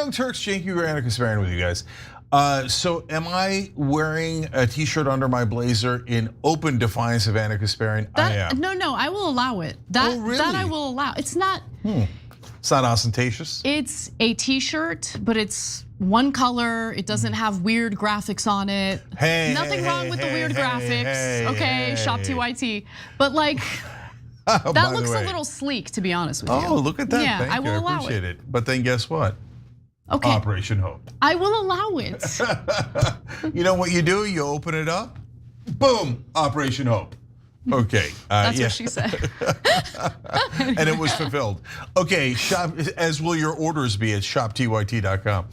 Turks, Cenk Ana with you guys. So am I wearing a t-shirt under my blazer in open defiance of Ana Kasparian? I am. No, I will allow it. Really? That I will allow. It's not. It's not ostentatious. It's a t-shirt, but it's one color. It doesn't have weird graphics on it. Nothing wrong with the weird graphics. Okay, shop TYT. But like, that looks a little sleek, to be honest with you. Oh, look at that. Yeah, Thank you. I appreciate it. But then guess what? Okay. Operation Hope. I will allow it. You know what you do? You open it up, boom, Operation Hope. Okay. That's what she said. And it was fulfilled. Okay, shop, as will your orders be at shoptyt.com.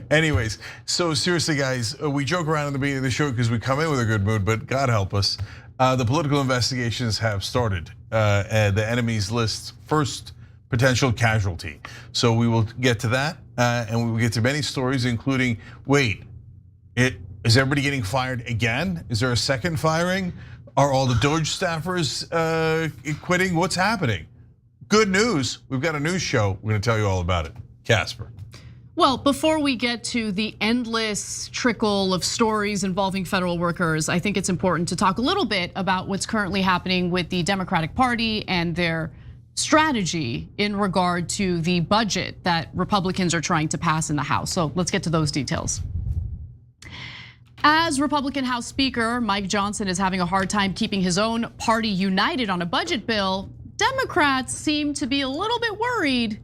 Anyways, so seriously guys, we joke around in the beginning of the show because we come in with a good mood, but God help us. The political investigations have started. The enemies list first potential casualty. So we will get to that, and we will get to many stories, including, wait, is everybody getting fired again? Is there a second firing? Are all the DOGE staffers quitting? What's happening? Good news, we've got a news show. We're gonna tell you all about it. Casper. Well, before we get to the endless trickle of stories involving federal workers, I think it's important to talk a little bit about what's currently happening with the Democratic Party and their strategy in regard to the budget that Republicans are trying to pass in the House. So let's get to those details. As Republican House Speaker Mike Johnson is having a hard time keeping his own party united on a budget bill, Democrats seem to be a little bit worried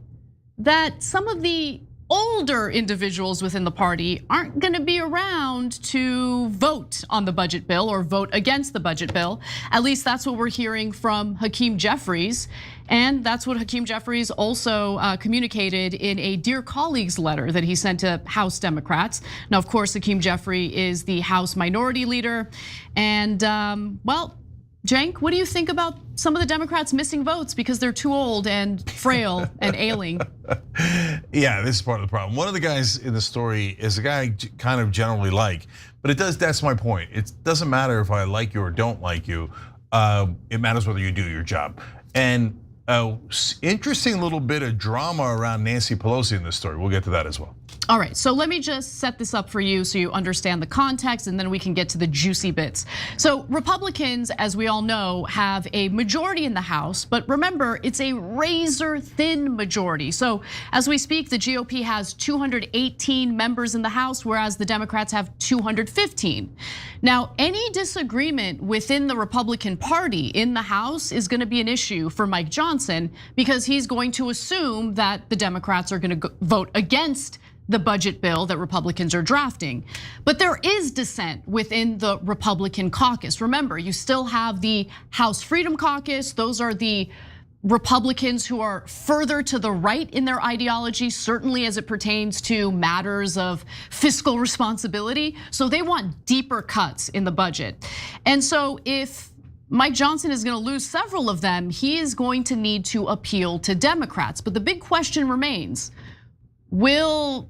that some of the older individuals within the party aren't gonna be around to vote on the budget bill or vote against the budget bill. At least that's what we're hearing from Hakeem Jeffries. And that's what Hakeem Jeffries also communicated in a Dear Colleagues letter that he sent to House Democrats. Now, of course, Hakeem Jeffries is the House Minority Leader. And well, Cenk, what do you think about some of the Democrats missing votes because they're too old and frail and ailing? Yeah, this is part of the problem. One of the guys in the story is a guy I kind of generally like, but that's my point. It doesn't matter if I like you or don't like you. It matters whether you do your job. And interesting little bit of drama around Nancy Pelosi in this story. We'll get to that as well. All right, so let me just set this up for you so you understand the context, and then we can get to the juicy bits. So Republicans, as we all know, have a majority in the House, but remember, it's a razor thin majority. So as we speak, the GOP has 218 members in the House, whereas the Democrats have 215. Now, any disagreement within the Republican Party in the House is gonna be an issue for Mike Johnson because he's going to assume that the Democrats are gonna vote against the budget bill that Republicans are drafting. But there is dissent within the Republican caucus. Remember, you still have the House Freedom Caucus. Those are the Republicans who are further to the right in their ideology, certainly as it pertains to matters of fiscal responsibility. So they want deeper cuts in the budget. And so if Mike Johnson is gonna lose several of them, he is going to need to appeal to Democrats. But the big question remains, will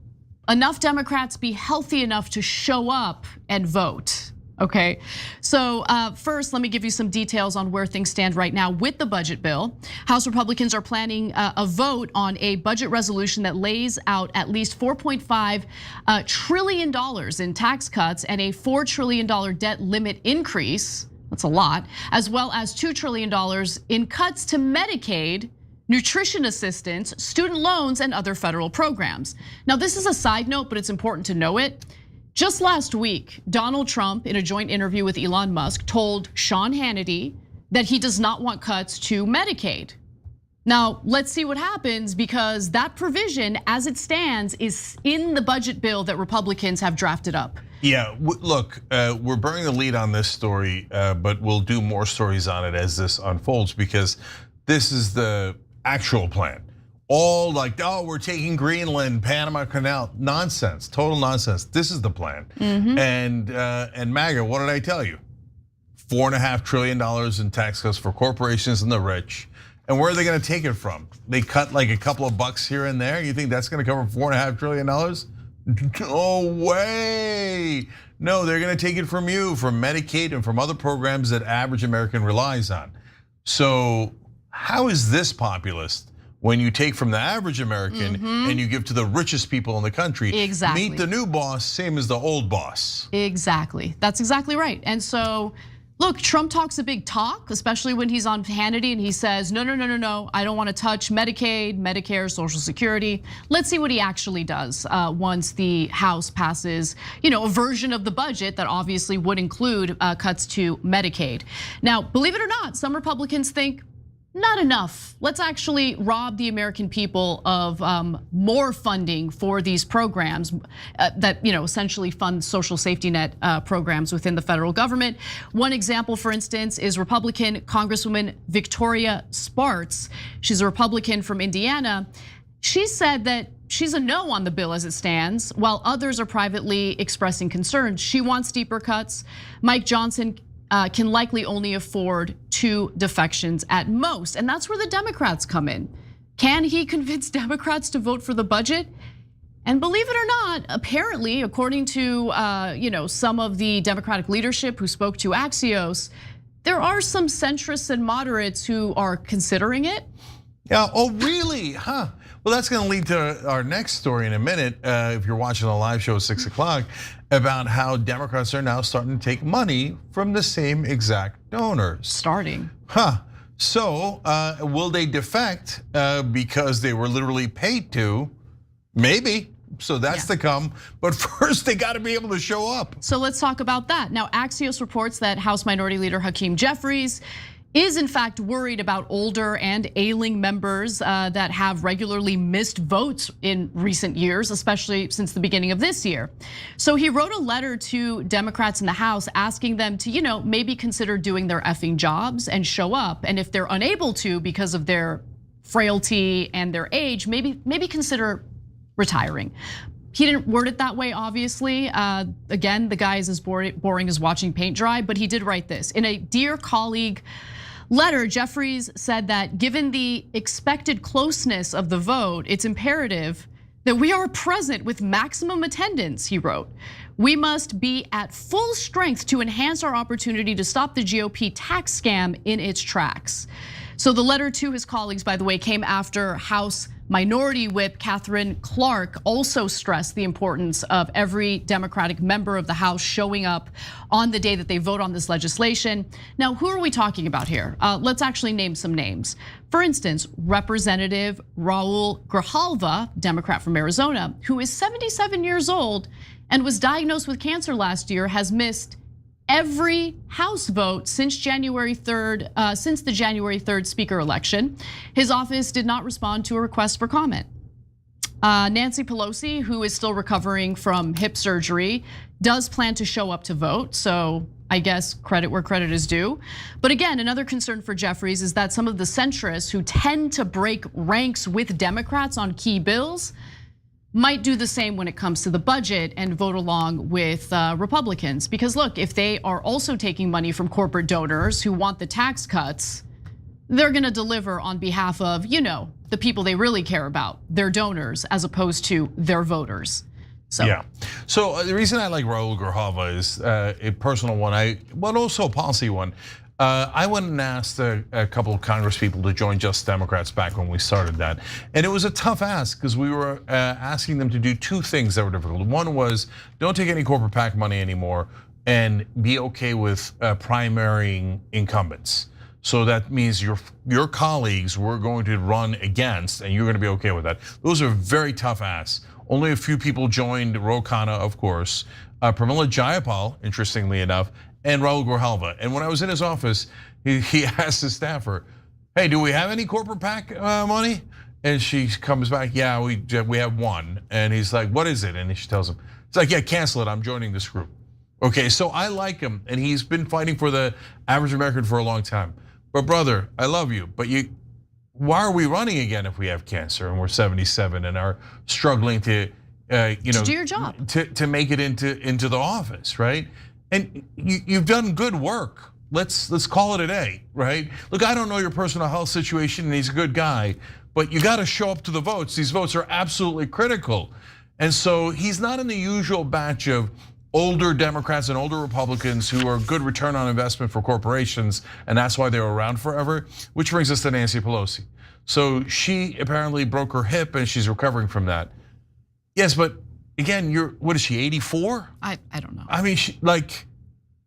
enough Democrats be healthy enough to show up and vote? Okay, so first, let me give you some details on where things stand right now with the budget bill. House Republicans are planning a vote on a budget resolution that lays out at least $4.5 trillion in tax cuts and a $4 trillion debt limit increase. That's a lot, as well as $2 trillion in cuts to Medicaid, nutrition assistance, student loans, and other federal programs. Now, this is a side note, but it's important to know it. Just last week, Donald Trump, in a joint interview with Elon Musk, told Sean Hannity that he does not want cuts to Medicaid. Now, let's see what happens, because that provision, as it stands, is in the budget bill that Republicans have drafted up. Yeah, look, we're burning the lead on this story, but we'll do more stories on it as this unfolds, because this is the actual plan. All like, oh, we're taking Greenland, Panama Canal, nonsense, total nonsense. This is the plan. And MAGA, what did I tell you? $4.5 trillion in tax cuts for corporations and the rich. And where are they going to take it from? They cut like a couple of bucks here and there. You think that's going to cover $4.5 trillion? No way. No, they're going to take it from you, from Medicaid and from other programs that average American relies on. So how is this populist when you take from the average American and you give to the richest people in the country? Exactly. Meet the new boss, same as the old boss. Exactly, that's exactly right. And so, look, Trump talks a big talk, especially when he's on Hannity and he says, no, I don't want to touch Medicaid, Medicare, Social Security. Let's see what he actually does once the House passes, a version of the budget that obviously would include cuts to Medicaid. Now, believe it or not, some Republicans think, not enough. Let's actually rob the American people of more funding for these programs that essentially fund social safety net programs within the federal government. One example, for instance, is Republican Congresswoman Victoria Spartz. She's a Republican from Indiana. She said that she's a no on the bill as it stands, while others are privately expressing concerns. She wants deeper cuts. Mike Johnson can likely only afford 2 defections at most. And that's where the Democrats come in. Can he convince Democrats to vote for the budget? And believe it or not, apparently, according to some of the Democratic leadership who spoke to Axios, there are some centrists and moderates who are considering it. Yeah, oh really, huh? Well, that's gonna lead to our next story in a minute, if you're watching the live show at 6 o'clock, about how Democrats are now starting to take money from the same exact donors. Starting. So, will they defect because they were literally paid to? Maybe. So that's to come, but first they got to be able to show up. So let's talk about that. Now, Axios reports that House Minority Leader Hakeem Jeffries is in fact worried about older and ailing members that have regularly missed votes in recent years, especially since the beginning of this year. So he wrote a letter to Democrats in the House asking them to, maybe consider doing their effing jobs and show up. And if they're unable to because of their frailty and their age, maybe consider retiring. He didn't word it that way, obviously. Again, the guy is as boring as watching paint dry, but he did write this. In a Dear Colleague letter, Jeffries said that given the expected closeness of the vote, it's imperative that we are present with maximum attendance, he wrote. We must be at full strength to enhance our opportunity to stop the GOP tax scam in its tracks. So the letter to his colleagues, by the way, came after House Minority Whip Catherine Clark also stressed the importance of every Democratic member of the House showing up on the day that they vote on this legislation. Now, who are we talking about here? Let's actually name some names. For instance, Representative Raul Grijalva, Democrat from Arizona, who is 77 years old and was diagnosed with cancer last year, has missed every House vote since January 3rd, since the January 3rd Speaker election. His office did not respond to a request for comment. Nancy Pelosi, who is still recovering from hip surgery, does plan to show up to vote. So I guess credit where credit is due. But again, another concern for Jeffries is that some of the centrists who tend to break ranks with Democrats on key bills might do the same when it comes to the budget and vote along with Republicans. Because look, if they are also taking money from corporate donors who want the tax cuts, they're gonna deliver on behalf of, the people they really care about, their donors, as opposed to their voters. So. Yeah. So the reason I like Raul Grijalva is a personal one, but also a policy one. I went and asked a couple of Congress people to join Just Democrats back when we started that. And it was a tough ask because we were asking them to do two things that were difficult. One was don't take any corporate PAC money anymore and be okay with primarying incumbents. So that means your colleagues were going to run against and you're going to be okay with that. Those are very tough asks. Only a few people joined, Ro Khanna, of course, Pramila Jayapal, interestingly enough, and Raul Grijalva. And when I was in his office, he asked his staffer, hey, do we have any corporate PAC money? And she comes back, yeah, we have one. And he's like, what is it? And she tells him, it's like, yeah, cancel it, I'm joining this group. Okay, so I like him, and he's been fighting for the average American for a long time. But brother, I love you, but why are we running again if we have cancer and we're 77 and are struggling to do your job, to make it into the office, right? And you've done good work. Let's call it a day, right? Look, I don't know your personal health situation, and he's a good guy, but you got to show up to the votes. These votes are absolutely critical, and so he's not in the usual batch of older Democrats and older Republicans who are good return on investment for corporations, and that's why they were around forever, which brings us to Nancy Pelosi. So she apparently broke her hip and she's recovering from that. Yes, but again, what is she, 84? I don't know. I mean,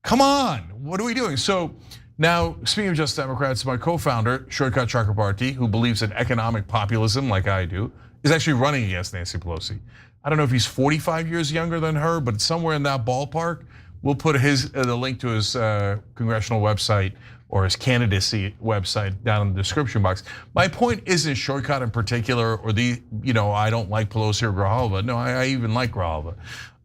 come on, what are we doing? So now, speaking of Just Democrats, my co-founder, Shortcut Chakrabarti, who believes in economic populism like I do, is actually running against Nancy Pelosi. I don't know if he's 45 years younger than her, but somewhere in that ballpark. We'll put the link to his congressional website or his candidacy website down in the description box. My point isn't Shortcut in particular, or I don't like Pelosi or Grijalva. No, I even like Grijalva.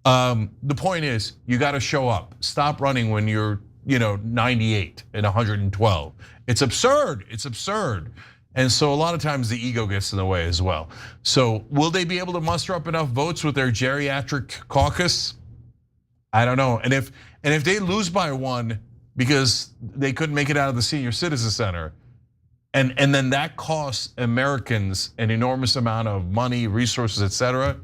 The point is, you got to show up. Stop running when you're 98 and 112. It's absurd. It's absurd. And so a lot of times the ego gets in the way as well. So will they be able to muster up enough votes with their geriatric caucus? I don't know. And if they lose by one because they couldn't make it out of the senior citizen center, and then that costs Americans an enormous amount of money, resources, etc.,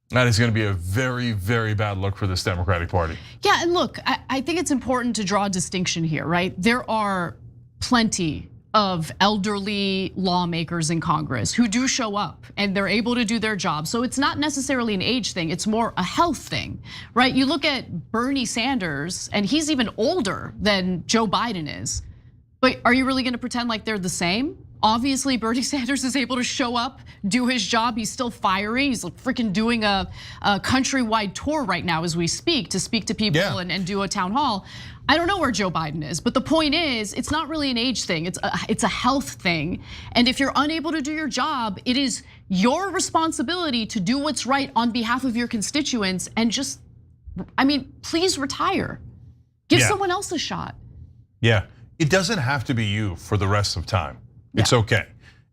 that is going to be a very, very bad look for this Democratic Party. Yeah, and look, I think it's important to draw a distinction here, right? There are plenty of elderly lawmakers in Congress who do show up and they're able to do their job. So it's not necessarily an age thing, it's more a health thing, right? You look at Bernie Sanders and he's even older than Joe Biden is. But are you really gonna pretend like they're the same? Obviously, Bernie Sanders is able to show up, do his job. He's still fiery. He's freaking doing a countrywide tour right now as we speak to people and do a town hall. I don't know where Joe Biden is, but the point is, it's not really an age thing. It's a health thing. And if you're unable to do your job, it is your responsibility to do what's right on behalf of your constituents and just, please retire. Give someone else a shot. Yeah, it doesn't have to be you for the rest of time. It's okay.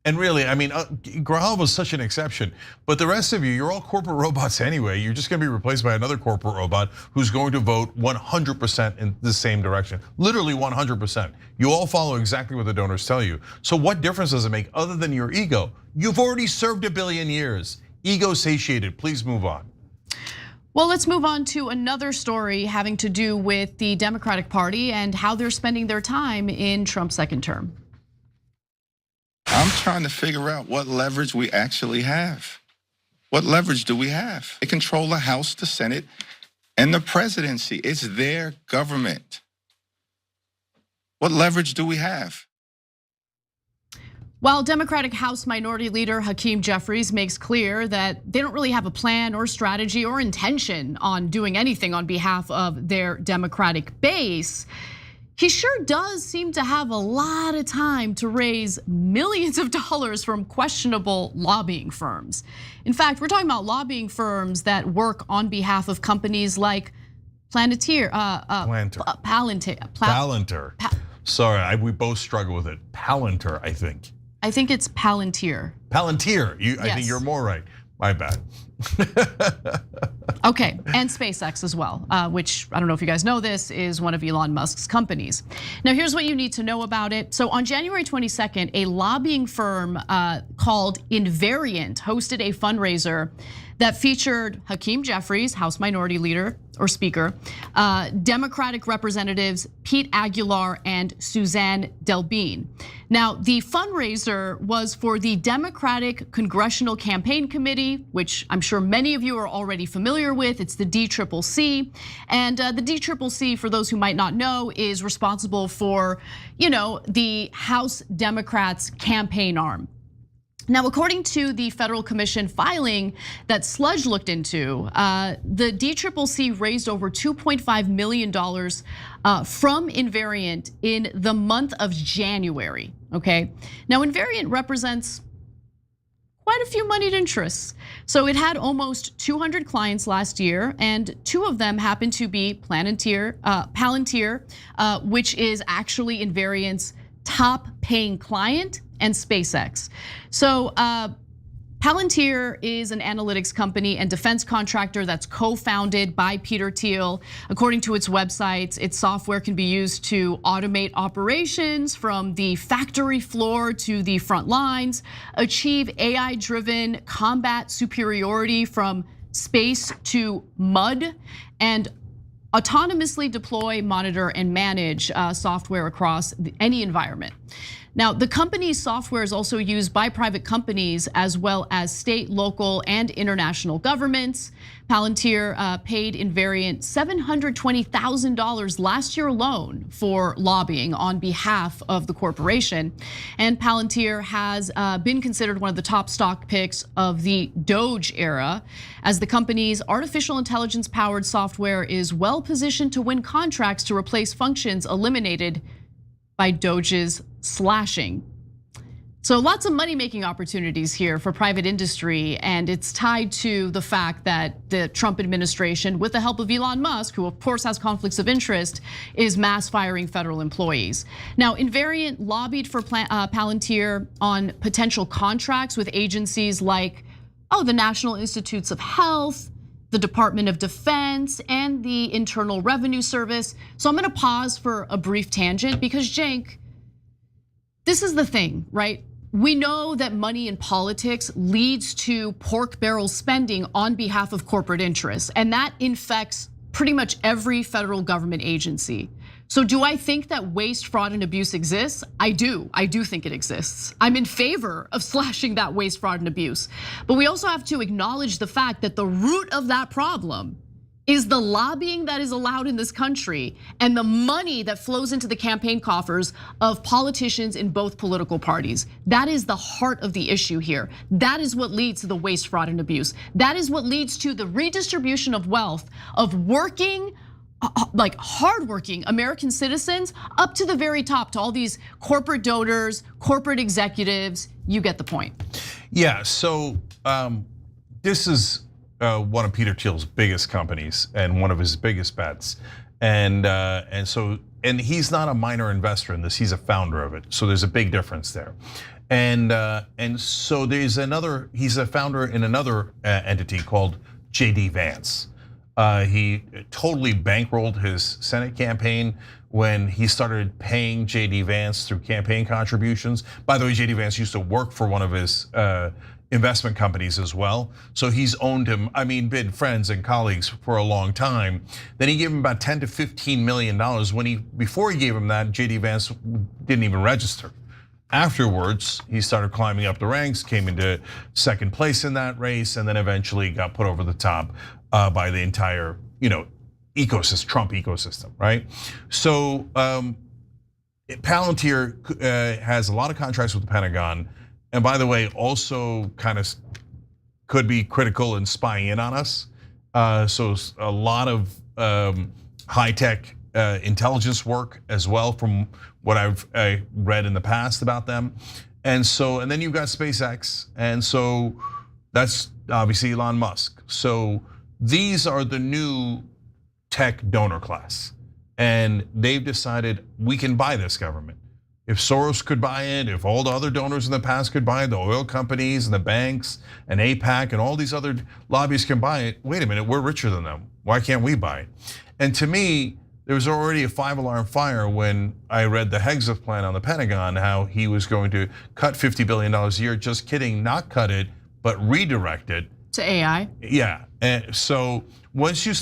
And really, Grijalva is such an exception, but the rest of you, you're all corporate robots anyway. You're just gonna be replaced by another corporate robot who's going to vote 100% in the same direction. Literally 100%. You all follow exactly what the donors tell you. So what difference does it make other than your ego? You've already served 1 billion years. Ego satiated, please move on. Well, let's move on to another story having to do with the Democratic Party and how they're spending their time in Trump's second term. I'm trying to figure out what leverage we actually have. What leverage do we have? They control the House, the Senate, and the presidency. It's their government. What leverage do we have? While Democratic House Minority Leader Hakeem Jeffries makes clear that they don't really have a plan or strategy or intention on doing anything on behalf of their Democratic base, he sure does seem to have a lot of time to raise millions of dollars from questionable lobbying firms. In fact, we're talking about lobbying firms that work on behalf of companies like Palantir. Sorry, we both struggle with it. Palantir, I think. I think it's Palantir. Palantir, I think you're more right. My bad. Okay, and SpaceX as well, which I don't know if you guys know this, is one of Elon Musk's companies. Now here's what you need to know about it. So on January 22nd, a lobbying firm called Invariant hosted a fundraiser that featured Hakeem Jeffries, House Minority Leader or Speaker, Democratic Representatives Pete Aguilar and Suzanne Delbene. Now, the fundraiser was for the Democratic Congressional Campaign Committee, which I'm sure many of you are already familiar with. It's the DCCC, and the DCCC, for those who might not know, is responsible for, the House Democrats' campaign arm. Now, according to the Federal Commission filing that Sludge looked into, the DCCC raised over $2.5 million from Invariant in the month of January, okay? Now, Invariant represents quite a few moneyed interests. So it had almost 200 clients last year, and 2 of them happened to be Palantir, which is actually Invariant's top paying client, and SpaceX. So Palantir is an analytics company and defense contractor that's co-founded by Peter Thiel. According to its website, its software can be used to automate operations from the factory floor to the front lines, achieve AI-driven combat superiority from space to mud, and autonomously deploy, monitor, and manage software across any environment. Now, the company's software is also used by private companies as well as state, local, and international governments. Palantir paid Invariant $720,000 last year alone for lobbying on behalf of the corporation. And Palantir has been considered one of the top stock picks of the DOGE era, as the company's artificial intelligence powered software is well positioned to win contracts to replace functions eliminated by DOGE's slashing. So lots of money-making opportunities here for private industry, and it's tied to the fact that the Trump administration, with the help of Elon Musk, who of course has conflicts of interest, is mass firing federal employees. Now, Invariant lobbied for Palantir on potential contracts with agencies like, the National Institutes of Health, the Department of Defense, and the Internal Revenue Service. So I'm gonna pause for a brief tangent because, Cenk, this is the thing, right? We know that money in politics leads to pork barrel spending on behalf of corporate interests, and that infects pretty much every federal government agency. So do I think that waste, fraud, and abuse exists? I do think it exists. I'm in favor of slashing that waste, fraud, and abuse. But we also have to acknowledge the fact that the root of that problem is the lobbying that is allowed in this country and the money that flows into the campaign coffers of politicians in both political parties. That is the heart of the issue here. That is what leads to the waste, fraud, and abuse. That is what leads to the redistribution of wealth of working, like hardworking American citizens up to the very top, to all these corporate donors, corporate executives. You get the point. Yeah, so this is one of Peter Thiel's biggest companies and one of his biggest bets. And he's not a minor investor in this, he's a founder of it. So there's a big difference there. And so he's a founder in another entity called JD Vance. He totally bankrolled his Senate campaign when he started paying JD Vance through campaign contributions. By the way, JD Vance used to work for one of his investment companies as well. So he's owned him, been friends and colleagues for a long time. Then he gave him about $10 to $15 million. Before he gave him that, JD Vance didn't even register. Afterwards, he started climbing up the ranks, came into second place in that race, and then eventually got put over the top by the entire, ecosystem, Trump ecosystem, right? So Palantir has a lot of contracts with the Pentagon, and by the way, also kind of could be critical in spying in on us. So a lot of high-tech intelligence work as well, from what I've read in the past about them. And then you've got SpaceX, and so that's obviously Elon Musk. So these are the new tech donor class, and they've decided we can buy this government. If Soros could buy it, if all the other donors in the past could buy it, the oil companies and the banks and AIPAC and all these other lobbyists can buy it, wait a minute, we're richer than them. Why can't we buy it? And to me, there was already a 5-alarm fire when I read the Hegseth plan on the Pentagon, how he was going to cut $50 billion a year. Just kidding, not cut it, but redirect it. To AI? Yeah, and so once you,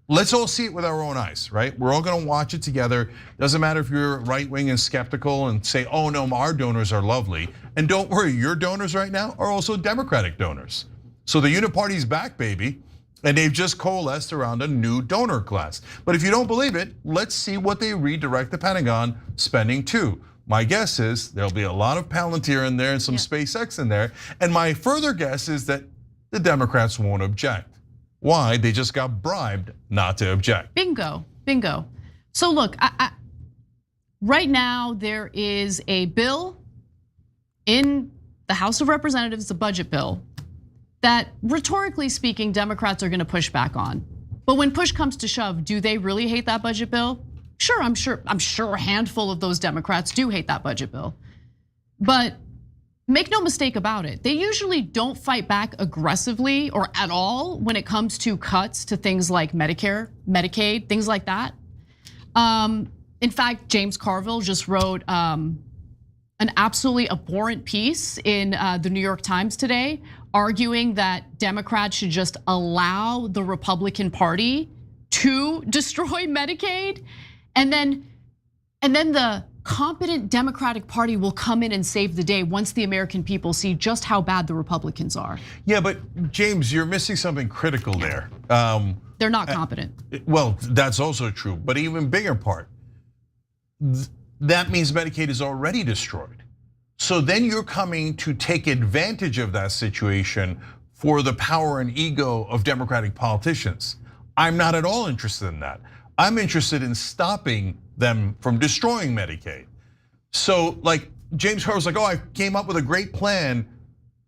let's all see it with our own eyes, right? We're all gonna watch it together. Doesn't matter if you're right wing and skeptical and say, oh no, our donors are lovely. And don't worry, your donors right now are also Democratic donors. So the Uniparty's back, baby. And they've just coalesced around a new donor class. But if you don't believe it, let's see what they redirect the Pentagon spending to. My guess is there'll be a lot of Palantir in there and some SpaceX in there. And my further guess is that the Democrats won't object. Why? They just got bribed not to object. Bingo, bingo. So look, right now there is a bill in the House of Representatives, the budget bill, that rhetorically speaking, Democrats are gonna push back on. But when push comes to shove, do they really hate that budget bill? Sure, I'm sure a handful of those Democrats do hate that budget bill. But make no mistake about it, they usually don't fight back aggressively or at all when it comes to cuts to things like Medicare, Medicaid, things like that. In fact, James Carville just wrote an absolutely abhorrent piece in the New York Times today, arguing that Democrats should just allow the Republican Party to destroy Medicaid, and then the competent Democratic Party will come in and save the day once the American people see just how bad the Republicans are. Yeah, but James, you're missing something critical there. They're not competent. Well, that's also true, but even bigger part, that means Medicaid is already destroyed. So then you're coming to take advantage of that situation for the power and ego of Democratic politicians. I'm not at all interested in that. I'm interested in stopping them from destroying Medicaid. So like James Carville's like, oh, I came up with a great plan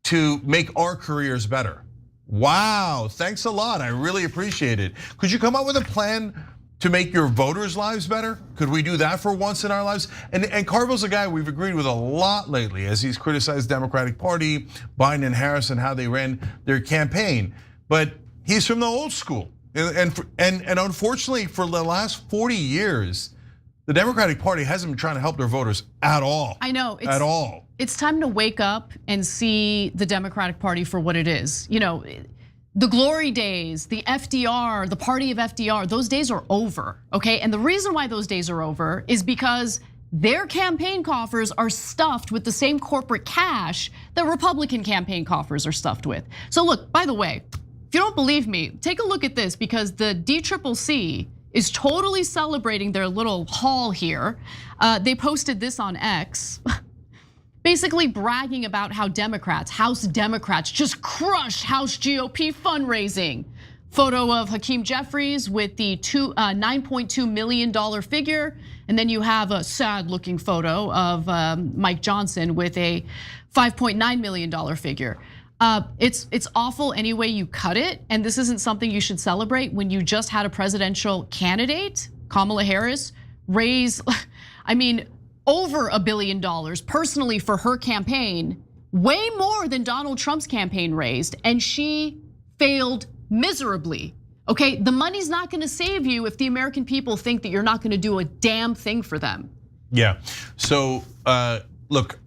to make our careers better. Wow, thanks a lot, I really appreciate it. Could you come up with a plan to make your voters' lives better? Could we do that for once in our lives? And Carville's a guy we've agreed with a lot lately as he's criticized Democratic Party, Biden and Harris and how they ran their campaign. But he's from the old school. And unfortunately for the last 40 years, the Democratic Party hasn't been trying to help their voters at all. I know, at all. It's time to wake up and see the Democratic Party for what it is. You know, the glory days, the FDR, the party of FDR, those days are over, okay? And the reason why those days are over is because their campaign coffers are stuffed with the same corporate cash that Republican campaign coffers are stuffed with. So look, by the way, if you don't believe me, take a look at this, because the DCCC is totally celebrating their little haul here. They posted this on X, basically bragging about how Democrats, House Democrats, just crushed House GOP fundraising. Photo of Hakeem Jeffries with the $9.2 million figure, and then you have a sad-looking photo of Mike Johnson with a $5.9 million figure. It's awful any way you cut it, and this isn't something you should celebrate when you just had a presidential candidate, Kamala Harris, raise, I mean, over $1 billion personally for her campaign, way more than Donald Trump's campaign raised, and she failed miserably. Okay, the money's not gonna save you if the American people think that you're not gonna do a damn thing for them. Yeah, so look,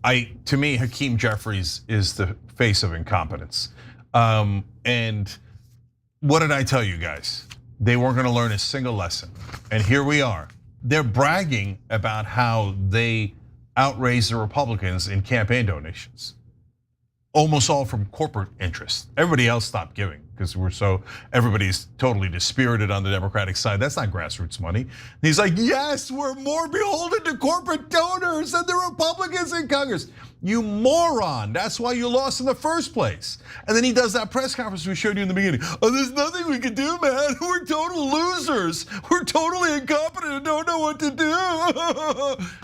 to me, Hakeem Jeffries is the face of incompetence. And what did I tell you guys? They weren't gonna learn a single lesson. And here we are. They're bragging about how they outraised the Republicans in campaign donations. Almost all from corporate interests. Everybody else stopped giving because everybody's totally dispirited on the Democratic side. That's not grassroots money. And he's like, yes, we're more beholden to corporate donors than the Republicans in Congress. You moron, that's why you lost in the first place. And then he does that press conference we showed you in the beginning. Oh, there's nothing we can do, man. We're total losers. We're totally incompetent and don't know what to do,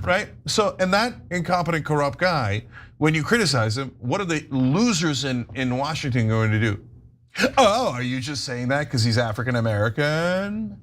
right? So, and that incompetent, corrupt guy, when you criticize him, what are the losers in Washington going to do? Oh, are you just saying that because he's African American?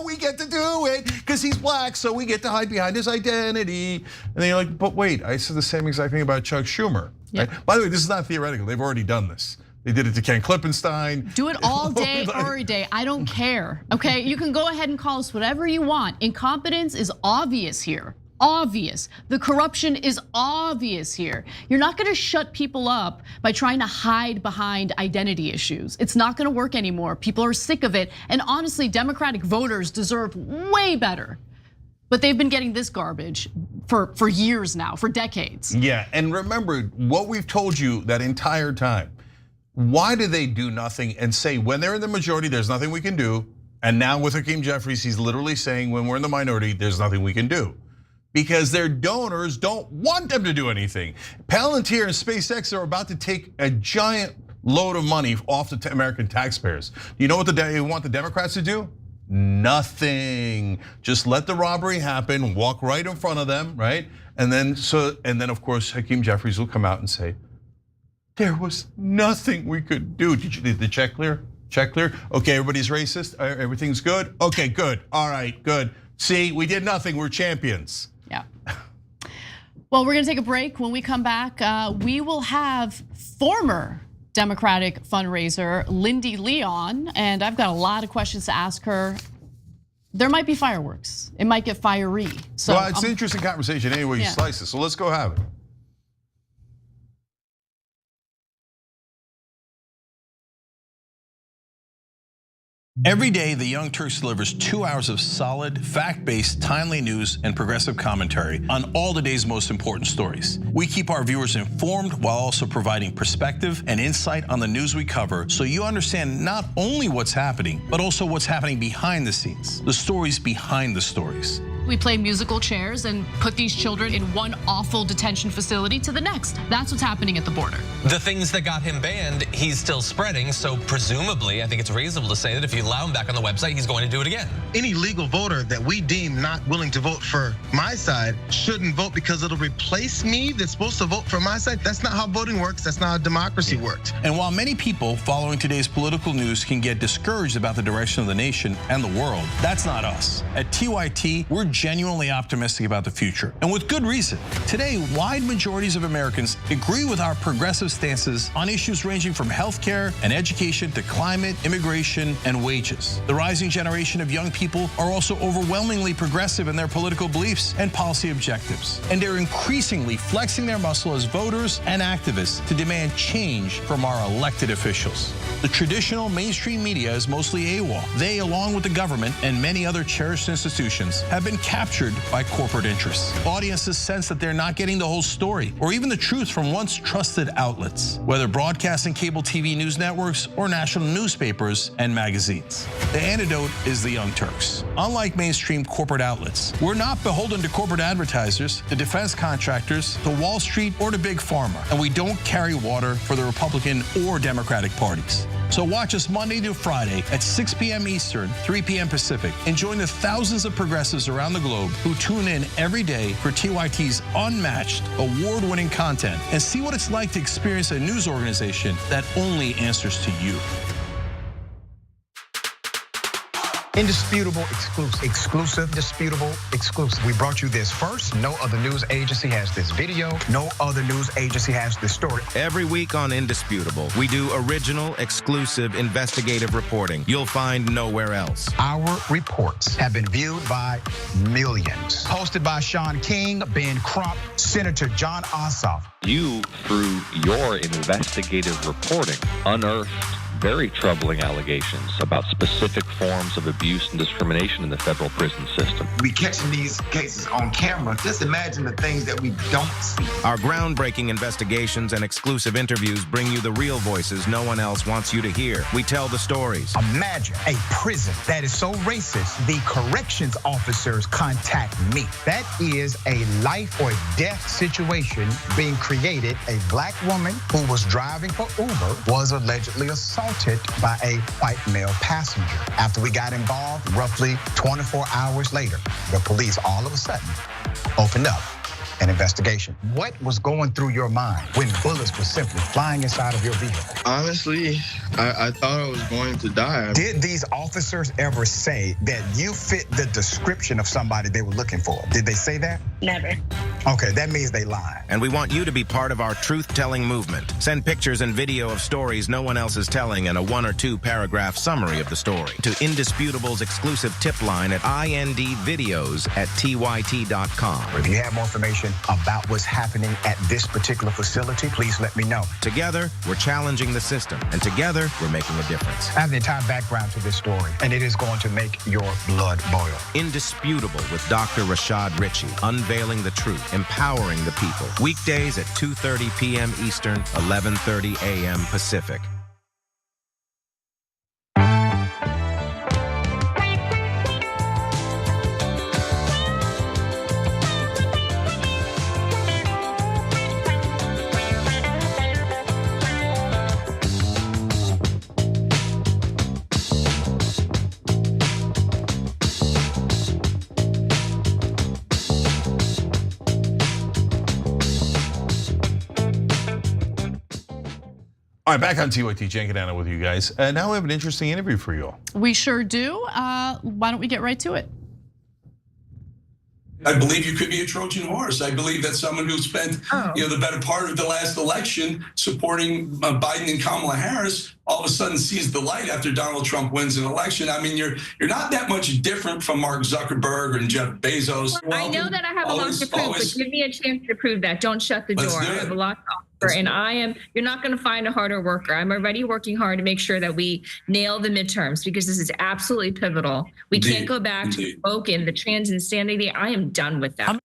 We get to do it because he's black, so we get to hide behind his identity. And then you're like, but wait, I said the same exact thing about Chuck Schumer. Yep. Right? By the way, this is not theoretical. They've already done this. They did it to Ken Klippenstein. Do it all day, every day. I don't care, okay? You can go ahead and call us whatever you want. Incompetence is obvious here. Obvious. The corruption is obvious here. You're not gonna shut people up by trying to hide behind identity issues. It's not gonna work anymore. People are sick of it. And honestly, Democratic voters deserve way better. But they've been getting this garbage for years now, for decades. Yeah, and remember what we've told you that entire time. Why do they do nothing and say when they're in the majority, there's nothing we can do? And now with Hakeem Jeffries, he's literally saying when we're in the minority, there's nothing we can do. Because their donors don't want them to do anything. Palantir and SpaceX are about to take a giant load of money off the American taxpayers. You know what they want the Democrats to do? Nothing. Just let the robbery happen, walk right in front of them, right? And then of course Hakeem Jeffries will come out and say, there was nothing we could do. Did the check clear? Check clear? Okay, everybody's racist, everything's good? Okay, good, all right, good. See, we did nothing, we're champions. Yeah. Well, we're gonna take a break. When we come back, we will have former Democratic fundraiser Lindy Li on, and I've got a lot of questions to ask her. There might be fireworks. It might get fiery. So well, it's an interesting conversation anyway you slice it, so let's go have it. Every day, the Young Turks delivers 2 hours of solid, fact-based, timely news and progressive commentary on all the day's most important stories. We keep our viewers informed while also providing perspective and insight on the news we cover, so you understand not only what's happening, but also what's happening behind the scenes, the stories behind the stories. We play musical chairs and put these children in one awful detention facility to the next. That's what's happening at the border. The things that got him banned, he's still spreading. So presumably, I think it's reasonable to say that if you allow him back on the website, he's going to do it again. Any legal voter that we deem not willing to vote for my side shouldn't vote because it'll replace me that's supposed to vote for my side. That's not how voting works. That's not how democracy works. And while many people following today's political news can get discouraged about the direction of the nation and the world, that's not us. At TYT, we're genuinely optimistic about the future, and with good reason. Today, wide majorities of Americans agree with our progressive stances on issues ranging from healthcare and education to climate, immigration, and wages. The rising generation of young people are also overwhelmingly progressive in their political beliefs and policy objectives, and they're increasingly flexing their muscle as voters and activists to demand change from our elected officials. The traditional mainstream media is mostly AWOL. They, along with the government and many other cherished institutions, have been captured by corporate interests. Audiences sense that they're not getting the whole story or even the truth from once trusted outlets, whether broadcasting cable TV news networks or national newspapers and magazines. The antidote is the Young Turks. Unlike mainstream corporate outlets, we're not beholden to corporate advertisers, the defense contractors, to Wall Street, or to Big Pharma, and we don't carry water for the Republican or Democratic parties. So watch us Monday to Friday at 6 p.m. Eastern, 3 p.m. Pacific, and join the thousands of progressives around the globe who tune in every day for TYT's unmatched, award-winning content and see what it's like to experience a news organization that only answers to you. Indisputable, exclusive, exclusive, disputable, exclusive. We brought you this first. No other news agency has this video. No other news agency has this story. Every week on Indisputable, we do original, exclusive, investigative reporting you'll find nowhere else. Our reports have been viewed by millions. Hosted by Sean King, Ben Crump, Senator John Ossoff. You, through your investigative reporting, unearthed very troubling allegations about specific forms of abuse and discrimination in the federal prison system. We catching these cases on camera. Just imagine the things that we don't see. Our groundbreaking investigations and exclusive interviews bring you the real voices no one else wants you to hear. We tell the stories. Imagine a prison that is so racist, the corrections officers contact me. That is a life or death situation being created. A black woman who was driving for Uber was allegedly assaulted by a white male passenger. After we got involved, roughly 24 hours later, the police all of a sudden opened up an investigation. What was going through your mind when bullets were simply flying inside of your vehicle? Honestly, I thought I was going to die. Did these officers ever say that you fit the description of somebody they were looking for? Did they say that? Never. Okay, that means they lied. And we want you to be part of our truth-telling movement. Send pictures and video of stories no one else is telling and a 1 or 2 paragraph summary of the story to Indisputable's exclusive tip line at indvideos@tyt.com. If you have more information about what's happening at this particular facility, please let me know. Together, we're challenging the system, and together, we're making a difference. I have the entire background to this story, and it is going to make your blood boil. Indisputable with Dr. Rashad Ritchie, unveiling the truth, empowering the people. Weekdays at 2:30 p.m. Eastern, 11:30 a.m. Pacific. All right, back on TYT, Cenk Ana with you guys. Now we have an interesting interview for you all. We sure do. Why don't we get right to it? I believe you could be a Trojan horse. I believe that someone who spent the better part of the last election supporting Biden and Kamala Harris all of a sudden sees the light after Donald Trump wins an election. I mean, you're not that much different from Mark Zuckerberg and Jeff Bezos. Well, I know that I have a lot to prove, but give me a chance to prove that. Don't shut the door. I have a lot to offer, and you're not going to find a harder worker. I'm already working hard to make sure that we nail the midterms because this is absolutely pivotal. We can't go back to woke and the trans insanity. I am done with that.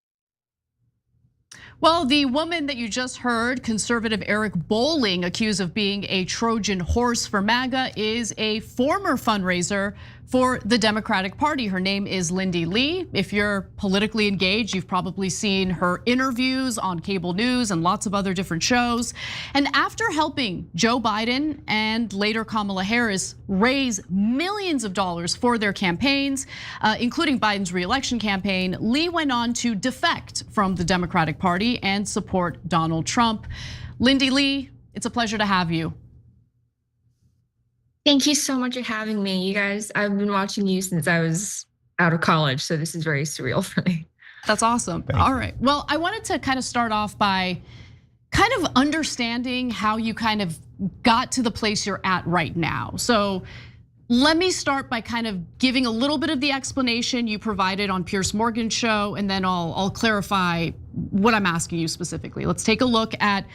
Well, the woman that you just heard, conservative Eric Bolling, accused of being a Trojan horse for MAGA, is a former fundraiser for the Democratic Party. Her name is Lindy Li. If you're politically engaged, you've probably seen her interviews on cable news and lots of other different shows. And after helping Joe Biden and later Kamala Harris raise millions of dollars for their campaigns, including Biden's re-election campaign, Li went on to defect from the Democratic Party and support Donald Trump. Lindy Li, it's a pleasure to have you. Thank you so much for having me. You guys, I've been watching you since I was out of college, so this is very surreal for me. That's awesome. All right. Well, I wanted to kind of start off by kind of understanding how you kind of got to the place you're at right now. So let me start by kind of giving a little bit of the explanation you provided on Piers Morgan's show, and then I'll clarify what I'm asking you specifically. Let's take a look at